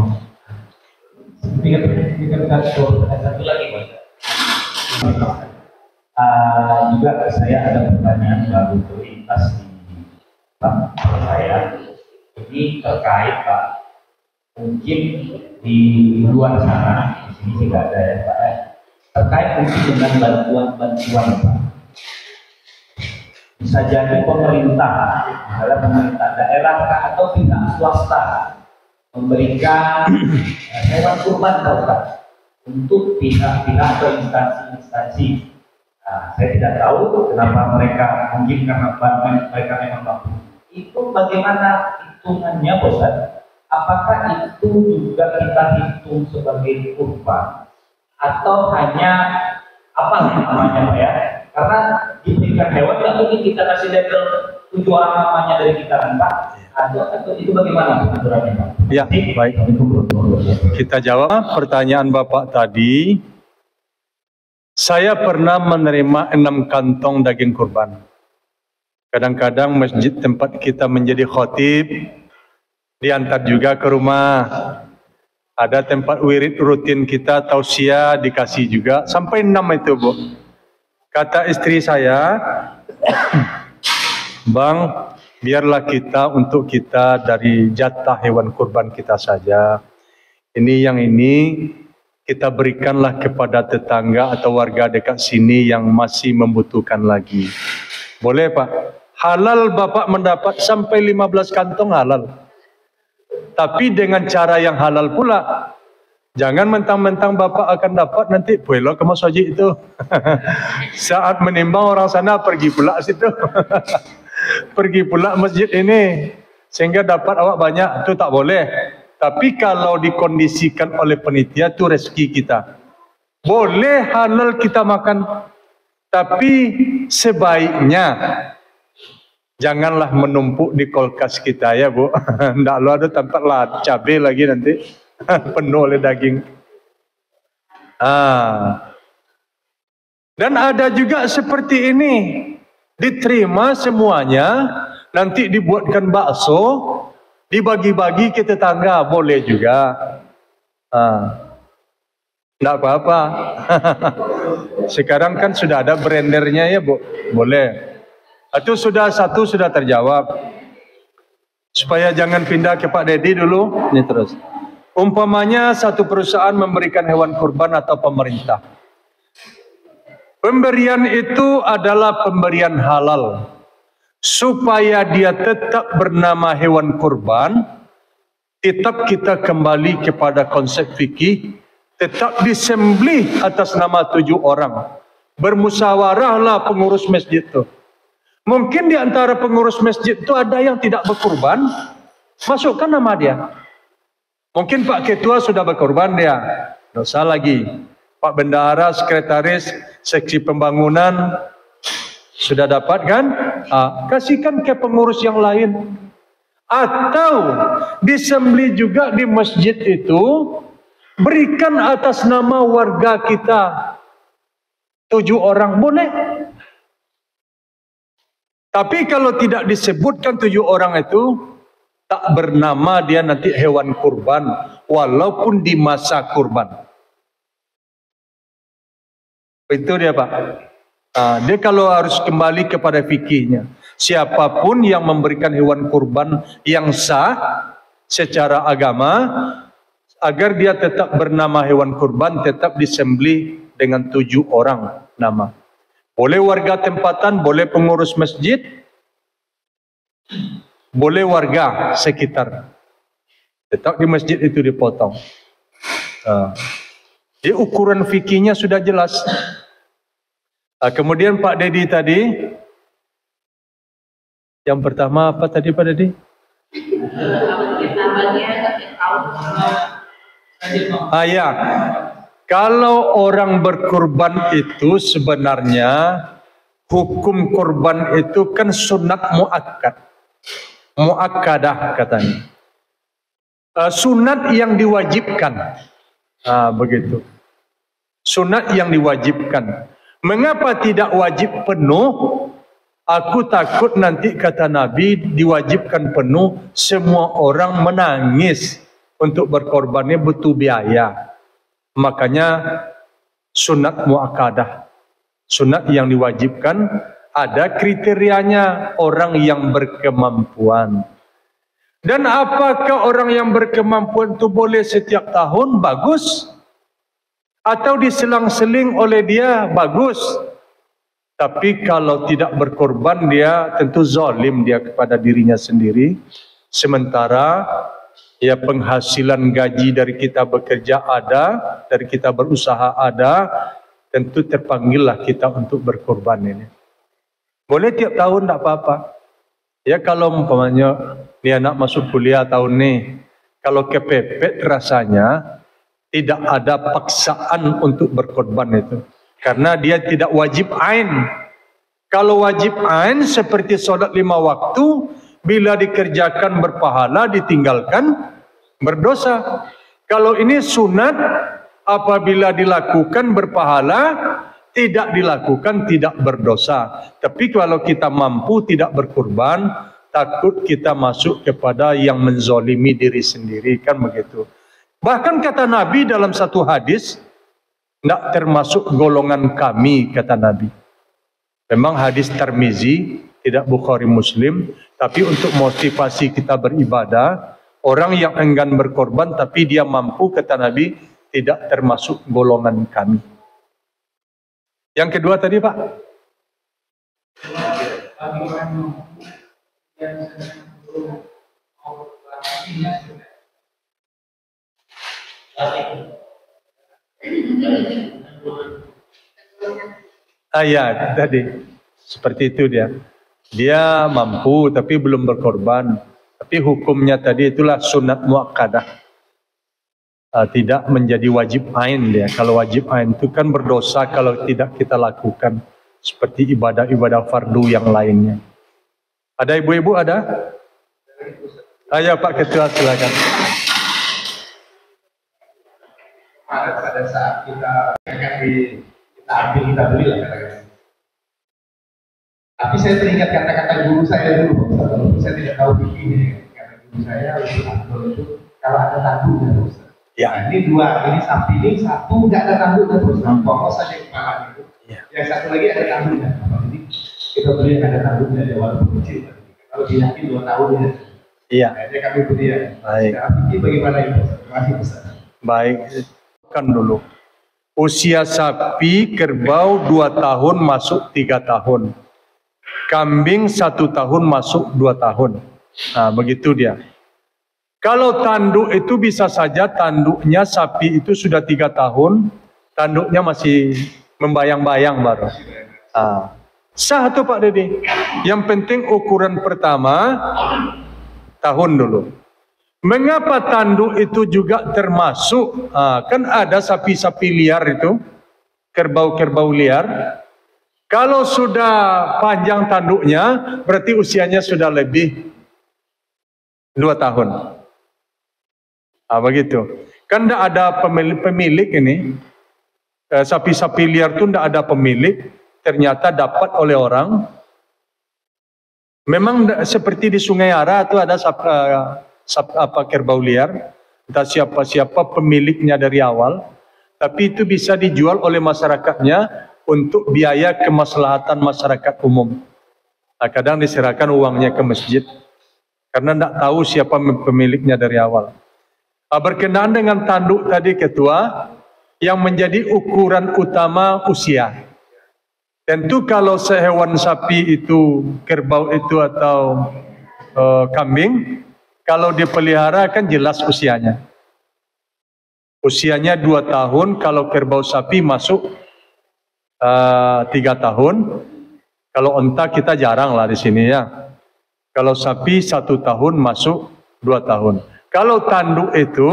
Kita satu lagi Pak. Juga saya ada pertanyaan baru terlintas di Pak saya. Ini terkait Pak, mungkin di luar sana di sini tidak ada ya Pak. Terkait mungkin dengan bantuan Pak. Bisa jadi pemerintah, misalnya pemerintah daerah atau pihak swasta memberikan hewan kurban untuk pihak-pihak atau instansi-instansi. Nah, saya tidak tahu kenapa mereka, mungkin karena mereka memang mampu. Itu bagaimana hitungannya, Ustaz? Apakah itu juga kita hitung sebagai kurban atau hanya apa namanya Pak ya? Karena diberikan hewan nggak mungkin kita kasih label 7 orang namanya dari kita kan Pak? Ada atau itu bagaimana aturannya Pak? Ya, baik. Kita jawab pertanyaan Bapak tadi. Saya pernah menerima 6 kantong daging kurban. Kadang-kadang masjid tempat kita menjadi khotib diantar juga ke rumah. Ada tempat wirid rutin kita tausiah dikasih juga sampai 6 itu Bu. Kata istri saya, Bang, biarlah kita untuk kita dari jatah hewan kurban kita saja. Ini kita berikanlah kepada tetangga atau warga dekat sini yang masih membutuhkan lagi. Boleh Pak? Halal Bapak mendapat sampai 15 kantong halal. Tapi dengan cara yang halal pula. Jangan mentang-mentang Bapak akan dapat nanti pulang ke masjid itu. Saat menimbang orang sana pergi pula situ. Pergi pula masjid ini. Sehingga dapat awak banyak. Itu tak boleh. Tapi kalau dikondisikan oleh penitia itu rezeki kita. Boleh halal kita makan. Tapi sebaiknya janganlah menumpuk di kulkas kita ya Bu. Nggak lo ada tempat lah cabai lagi nanti. Penuh oleh daging. Dan ada juga seperti ini. Diterima semuanya. Nanti dibuatkan bakso. Dibagi-bagi ke tetangga. Boleh juga. Tidak apa-apa. Sekarang kan sudah ada blendernya ya Bu. Boleh. Itu sudah satu sudah terjawab. Supaya jangan pindah ke Pak Dedi dulu. Ini terus. Umpamanya satu perusahaan memberikan hewan kurban atau pemerintah. Pemberian itu adalah pemberian halal. Supaya dia tetap bernama hewan kurban, tetap kita kembali kepada konsep fikih, tetap disembelih atas nama 7 orang. Bermusyawarahlah pengurus masjid itu. Mungkin di antara pengurus masjid itu ada yang tidak berkurban, masukkan nama dia. Mungkin Pak Ketua sudah berkurban dia, tidak usah lagi. Pak Bendahara, Sekretaris, Seksi Pembangunan, sudah dapat kan? Kasihkan ke pengurus yang lain. Atau disembelih juga di masjid itu, berikan atas nama warga kita 7 orang, boleh. Tapi kalau tidak disebutkan 7 orang itu, tak bernama dia nanti hewan kurban, walaupun di masa kurban. Itu dia Pak. Dia kalau harus kembali kepada fikihnya. Siapapun yang memberikan hewan kurban yang sah secara agama, agar dia tetap bernama hewan kurban, tetap disembelih dengan 7 orang nama. Boleh warga tempatan, boleh pengurus masjid, boleh warga sekitar. Tetap di masjid itu dipotong. Jadi ukuran fikihnya sudah jelas. Kemudian Pak Dedi tadi, yang pertama apa tadi Pak Dedi? Ya. Kalau orang berkurban itu sebenarnya hukum kurban itu kan sunat muakkad, muakkadah katanya. Sunat yang diwajibkan, begitu. Sunat yang diwajibkan. Mengapa tidak wajib penuh? Aku takut nanti kata Nabi diwajibkan penuh, semua orang menangis untuk berkorbannya butuh biaya. Makanya sunat muakkadah, sunat yang diwajibkan, ada kriterianya, orang yang berkemampuan. Dan apakah orang yang berkemampuan itu boleh setiap tahun? Bagus. Atau diselang-seling oleh dia? Bagus. Tapi kalau tidak berkorban, dia tentu zalim dia kepada dirinya sendiri. Sementara ya penghasilan gaji dari kita bekerja ada, dari kita berusaha ada, tentu terpanggillah kita untuk berkorban ini. Boleh tiap tahun tidak apa-apa. Ya kalau umpamanya ni anak masuk kuliah tahun ni, kalau kepepet rasanya tidak ada paksaan untuk berkorban itu. Karena dia tidak wajib ain. Kalau wajib ain seperti solat 5 waktu, bila dikerjakan berpahala, ditinggalkan berdosa. Kalau ini sunat, apabila dilakukan berpahala, tidak dilakukan tidak berdosa. Tapi kalau kita mampu tidak berkurban, takut kita masuk kepada yang menzolimi diri sendiri, kan begitu. Bahkan kata Nabi dalam satu hadis, tidak termasuk golongan kami, kata Nabi. Memang hadis Tirmizi, tidak Bukhari Muslim, tapi untuk motivasi kita beribadah, orang yang enggan berkorban tapi dia mampu, kata Nabi, tidak termasuk golongan kami. Yang kedua tadi Pak. Ya tadi seperti itu dia. Dia mampu tapi belum berkorban. Tapi hukumnya tadi itulah sunat muakkadah. Tidak menjadi wajib ain dia. Kalau wajib ain itu kan berdosa kalau tidak kita lakukan. Seperti ibadah-ibadah fardu yang lainnya. Ada ibu-ibu ada? Ayo Pak Ketua silakan. Pada saat kita ambil, kita beli lah kata-kata. Tapi saya teringat kata-kata guru saya dulu. Saya tidak tahu begini. Kata guru saya itu kalau ada tanduknya terus. Ya. Nah, ini dua, ini sapi ini satu nggak ada tanduknya terus. Pokok saja kepala itu. Ya. Yang satu lagi ada tanduknya. Jadi kita beli yang ada tanduknya ya walaupun kecil. Kalau diyakin 2 tahun ya. Iya. Akhirnya kami beri ya. Baik. Ini bagaimana itu? Terima kasih Ustaz. Baik, kan dulu. Usia sapi kerbau 2 tahun masuk 3 tahun. Kambing 1 tahun masuk 2 tahun. Nah, begitu dia. Kalau tanduk itu bisa saja tanduknya sapi itu sudah 3 tahun, tanduknya masih membayang-bayang baru. Nah, sah tuh Pak Dedi. Yang penting ukuran pertama tahun dulu. Mengapa tanduk itu juga termasuk? Kan ada sapi-sapi liar itu, kerbau-kerbau liar. Kalau sudah panjang tanduknya, berarti usianya sudah lebih 2 tahun. Begitu. Kan tidak ada pemilik ini. Sapi-sapi liar itu tidak ada pemilik. Ternyata dapat oleh orang. Memang seperti di Sungai Ara itu ada kerbau liar, entah siapa-siapa pemiliknya dari awal, tapi itu bisa dijual oleh masyarakatnya untuk biaya kemaslahatan masyarakat umum. Kadang diserahkan uangnya ke masjid, karena tidak tahu siapa pemiliknya dari awal. Berkenaan dengan tanduk tadi Ketua, yang menjadi ukuran utama usia. Tentu kalau sehewan sapi itu, kerbau itu atau kambing, kalau dipelihara kan jelas usianya. Usianya 2 tahun, kalau kerbau sapi masuk 3 tahun. Kalau onta kita jarang lah di sini ya. Kalau sapi 1 tahun masuk 2 tahun. Kalau tanduk itu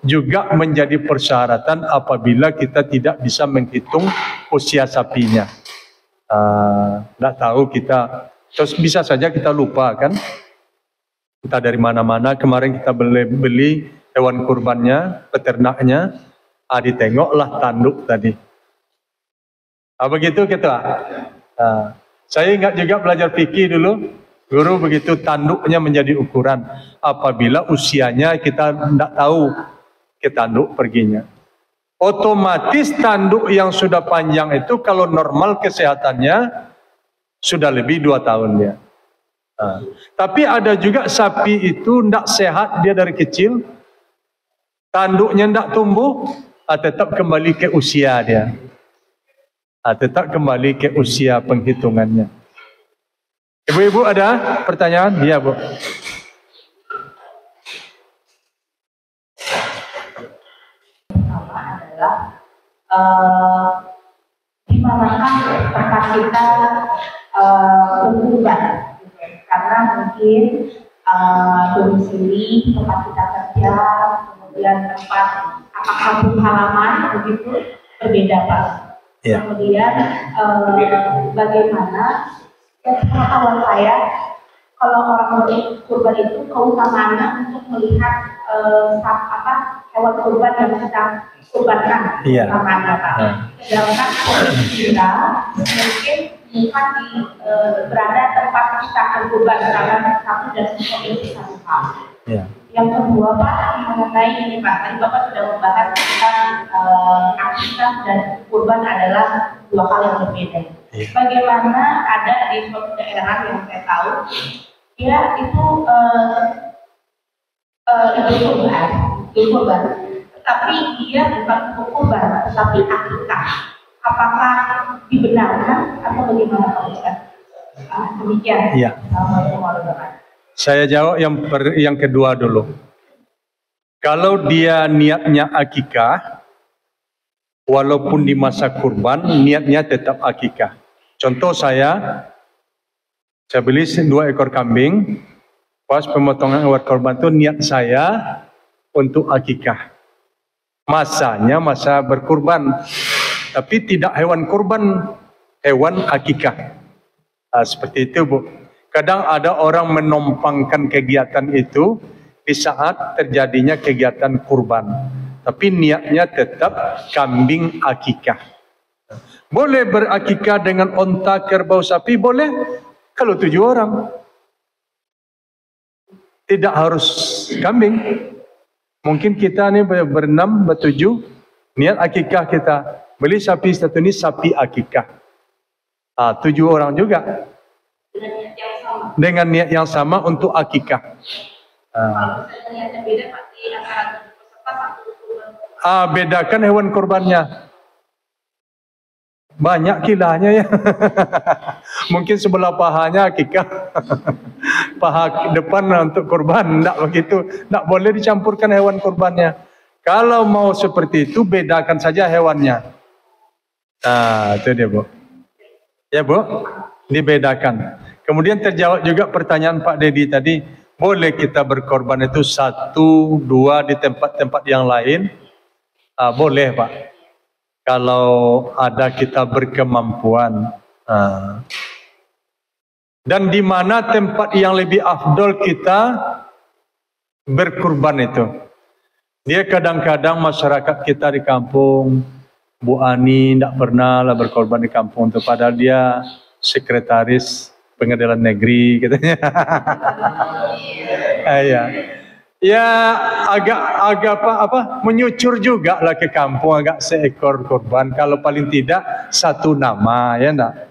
juga menjadi persyaratan apabila kita tidak bisa menghitung usia sapinya. Tidak tahu kita, terus bisa saja kita lupa kan. Kita dari mana-mana, kemarin kita beli hewan kurbannya, peternaknya, ditengoklah tanduk tadi. Begitu Ketua. Saya ingat juga belajar fikih dulu, guru begitu tanduknya menjadi ukuran. Apabila usianya kita tidak tahu ke tanduk perginya. Otomatis tanduk yang sudah panjang itu kalau normal kesehatannya sudah lebih 2 tahun dia. Tapi ada juga sapi itu tidak sehat dia dari kecil, tanduknya tidak tumbuh, tetap kembali ke usia dia, tetap kembali ke usia penghitungannya. Ibu-ibu ada pertanyaan? Iya Bu. Pertama adalah di manakah tempat kita berkurban? Karena mungkin domisili, tempat kita kerja, kemudian tempat kampung halaman begitu berbeda Pak. Yeah. Kemudian bagaimana pengetahuan saya kalau orang berkurban itu keutamaannya untuk melihat hewan kurban yang sedang kurbankan, utamanya Pak. Sedangkan kita mungkin bukan berada tempat kita berkurban karena satu dan komisi satu Pak. Yang kedua Pak, mengenai ini Pak, tadi Bapak sudah membahas tentang akikah dan kurban adalah 2 hal yang berbeda. Bagaimana ada di suatu daerah yang saya tahu, dia itu kurban, tetapi dia bukan kurban, tetapi akikah. Apakah dibenarkan atau bagaimana Pak Ustaz? Demikian. Iya. Saya jawab yang kedua dulu. Kalau dia niatnya akikah, walaupun di masa kurban, niatnya tetap akikah. Contoh saya beli 2 ekor kambing, pas pemotongan hewan kurban itu niat saya untuk akikah. Masanya masa berkurban, tapi tidak hewan kurban, hewan akikah. Seperti itu Bu. Kadang ada orang menompangkan kegiatan itu di saat terjadinya kegiatan kurban, tapi niatnya tetap kambing akikah. Boleh berakikah dengan onta, kerbau, sapi, boleh kalau 7 orang. Tidak harus kambing. Mungkin kita ini berenam, bertujuh, niat akikah kita. Beli sapi satu ini sapi akikah. 7 orang juga. Dengan niat yang sama untuk akikah. Kalau misalnya niatnya beda, pasti antara peserta satu kurban. Bedakan hewan kurbannya. Banyak kilanya ya. Mungkin sebelah pahanya akikah. Paha depan untuk kurban, tidak begitu. Tidak boleh dicampurkan hewan kurbannya. Kalau mau seperti itu, bedakan saja hewannya. Nah, itu dia, Bu. Ya, Bu, dibedakan. Kemudian terjawab juga pertanyaan Pak Dedi tadi, boleh kita berkorban itu 1, 2 di tempat-tempat yang lain? Boleh, Pak. Kalau ada kita berkemampuan. Dan di mana tempat yang lebih afdol kita berkurban itu. Dia kadang-kadang masyarakat kita di kampung, Bu Ani tidak pernah lah berkorban di kampung itu, padahal dia sekretaris pengadilan negeri katanya. Ya agak menyucur juga lah ke kampung, agak seekor korban. Kalau paling tidak 1 nama, ya enggak?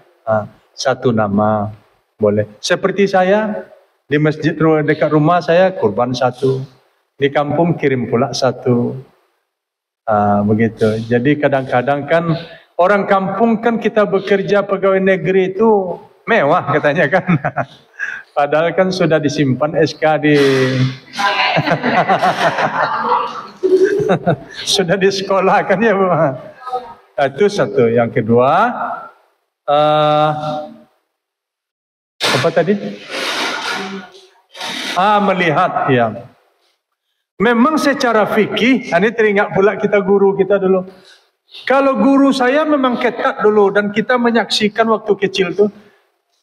1 nama boleh. Seperti saya di masjid dekat rumah saya kurban 1, di kampung kirim pula 1. Begitu. Jadi kadang-kadang kan orang kampung kan kita bekerja pegawai negeri itu mewah katanya kan. Padahal kan sudah disimpan SK di sudah di sekolah kan ya, Bu. Itu 1. Yang kedua, apa tadi? Melihat, ya. Memang secara fikih, ini teringat pula kita guru kita dulu. Kalau guru saya memang ketat dulu, dan kita menyaksikan waktu kecil tuh,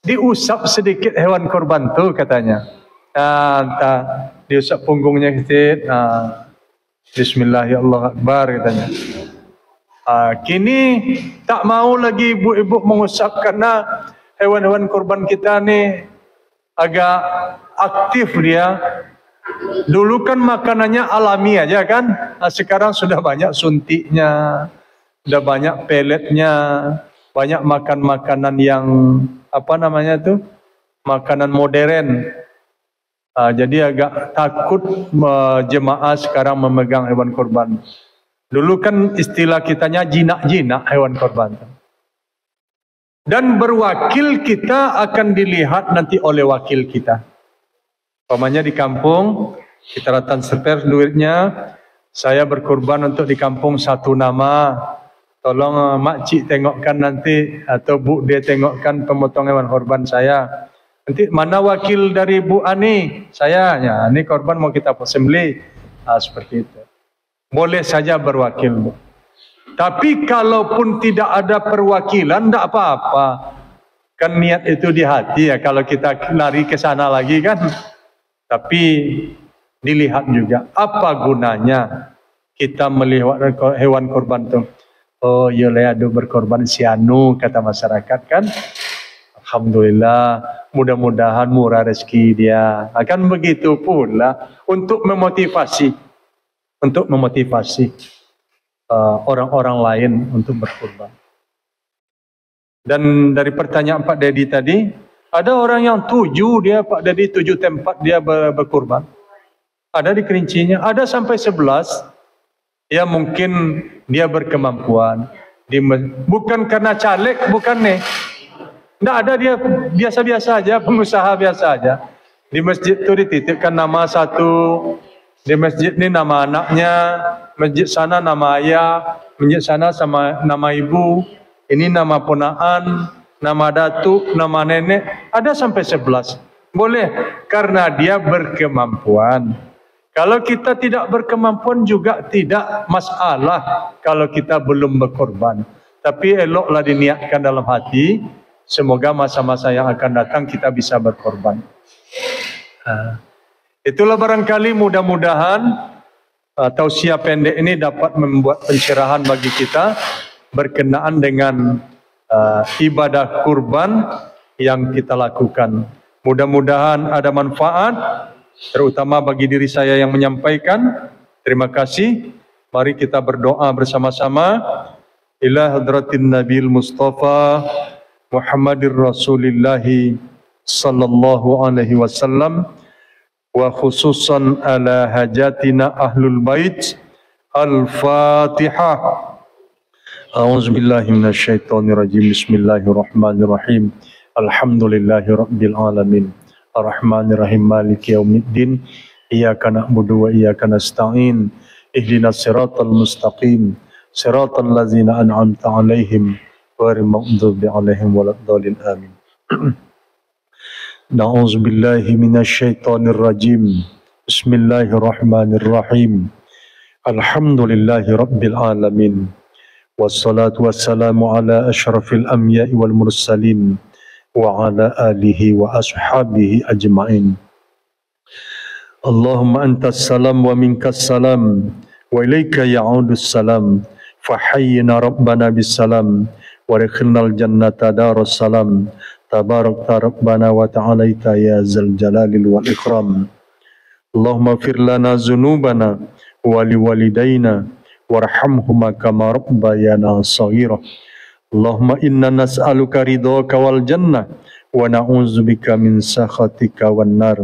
diusap sedikit hewan korban tuh katanya. Diusap punggungnya sedikit. Bismillahirrahmanirrahim katanya. Kini tak mau lagi ibu-ibu mengusap karena hewan-hewan korban kita nih agak aktif dia. Dulu kan makanannya alami aja kan. Sekarang sudah banyak suntiknya, sudah banyak peletnya, banyak makan makanan yang apa namanya tuh, makanan modern. Jadi agak takut jemaah sekarang memegang hewan korban. Dulu kan istilah kitanya jinak-jinak hewan korban. Dan berwakil kita akan dilihat nanti oleh wakil kita. Umpamanya di kampung kita transfer duitnya, saya berkorban untuk di kampung 1 nama. Tolong makcik tengokkan nanti, atau Bu dia tengokkan pemotong hewan korban saya. Nanti mana wakil dari Bu Ani? Saya, ya, ini korban mau kita sembelih. Seperti itu. Boleh saja berwakil, Bu. Tapi kalaupun tidak ada perwakilan, tidak apa-apa. Kan niat itu di hati ya, kalau kita lari ke sana lagi kan. Tapi dilihat juga, apa gunanya kita melihat hewan korban itu. Oh iya aduh berkorban si anu, kata masyarakat kan. Alhamdulillah, mudah-mudahan murah rezeki dia. Akan begitu pula untuk memotivasi orang-orang lain untuk berkorban. Dan dari pertanyaan Pak Dedi tadi, ada orang yang 7 dia Pak Dedi 7 tempat dia berkorban. Ada di Kerincinya, ada sampai 11. Ya mungkin dia berkemampuan. Bukan karena caleg, bukan nih. Tidak ada, dia biasa-biasa aja, pengusaha biasa aja. Di masjid itu dititipkan nama 1. Di masjid ini nama anaknya, masjid sana nama ayah, masjid sana sama nama ibu. Ini nama ponaan, nama datuk, nama nenek. Ada sampai 11. Boleh, karena dia berkemampuan. Kalau kita tidak berkemampuan juga tidak masalah kalau kita belum berkorban. Tapi eloklah diniatkan dalam hati, semoga masa-masa yang akan datang kita bisa berkorban. Itulah barangkali mudah-mudahan tausiah pendek ini dapat membuat pencerahan bagi kita berkenaan dengan ibadah kurban yang kita lakukan. Mudah-mudahan ada manfaat, terutama bagi diri saya yang menyampaikan. Terima kasih. Mari kita berdoa bersama-sama. Ila hadratin Nabil Mustafa Muhammadir Rasulillah sallallahu alaihi wasallam. wa khususan ala hajatina ahlul bait. Al-Fatihah. A'udzubillahi minasyaitonirrajim. Bismillahirrahmanirrahim. Alhamdulillahi rabbil alamin. Ar-Rahmanir-Rahim. Maliki yaumiddin. Iyyaka na'budu wa iyyaka nasta'in. Ihdinas siratal mustaqim. Siratal ladzina an'amta 'alaihim ghairil maghdubi 'alaihim waladdallin. Amin. Na'udzubillahi minasyaitonir rajim. Bismillahirrahmanirrahim. Alhamdulillahi rabbil alamin. Wassalatu wassalamu ala asyrafil anbiya'i wal mursalin wa ala alihi wa ashabihi ajma'in. Allahumma antas salam wa minkas salam wa ilaika ya'udus salam. Fahayyina rabbana bis salam wa adkhilnal jannata daras salam. Tabarakta rabbana wa ta'alaita ya zal jalalil wal ikram. Allahumma fir lana zunubana wa liwalidayna warhamhuma kama rabbayana shaghira. Allahumma inna nas'aluka ridhaka wal jannah wa na'udzubika min sakhatika wan nar.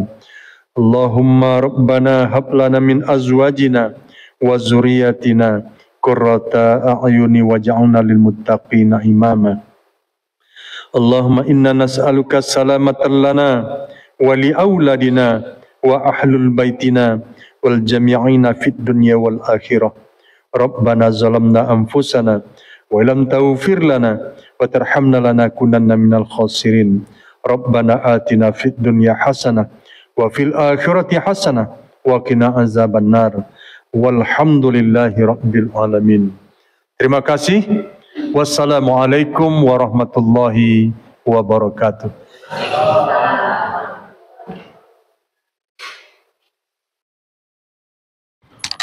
Allahumma rabbana hab lana min azwajina wa zurriyyatina qurrata a'yuni waj'alna lil muttaqina imama. Allahumma inna nas'aluka salamatan lana wa li auladina wa ahlul baitina wal jami'ina fid dunya wal akhirah. Rabbana zalamna anfusana wa lam taghfir lana wa tarhamna lanakunanna minal khasirin. Rabbana atina fid dunya hasanah wa fil akhirati hasanah wa qina azaban nar. Walhamdulillahi rabbil alamin. Terima kasih. Wassalamualaikum warahmatullahi wabarakatuh.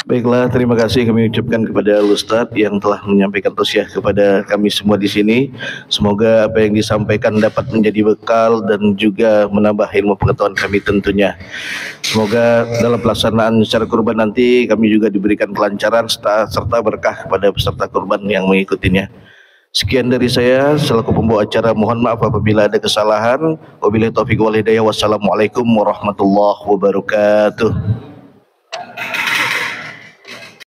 Baiklah, terima kasih kami ucapkan kepada Ustadz yang telah menyampaikan tausiah kepada kami semua di sini. Semoga apa yang disampaikan dapat menjadi bekal dan juga menambah ilmu pengetahuan kami tentunya. Semoga dalam pelaksanaan secara kurban nanti kami juga diberikan kelancaran serta berkah kepada peserta kurban yang mengikutinya. Sekian dari saya selaku pembawa acara, mohon maaf apabila ada kesalahan. Wabillahi taufiq wal hidayah. Wassalamualaikum warahmatullahi wabarakatuh.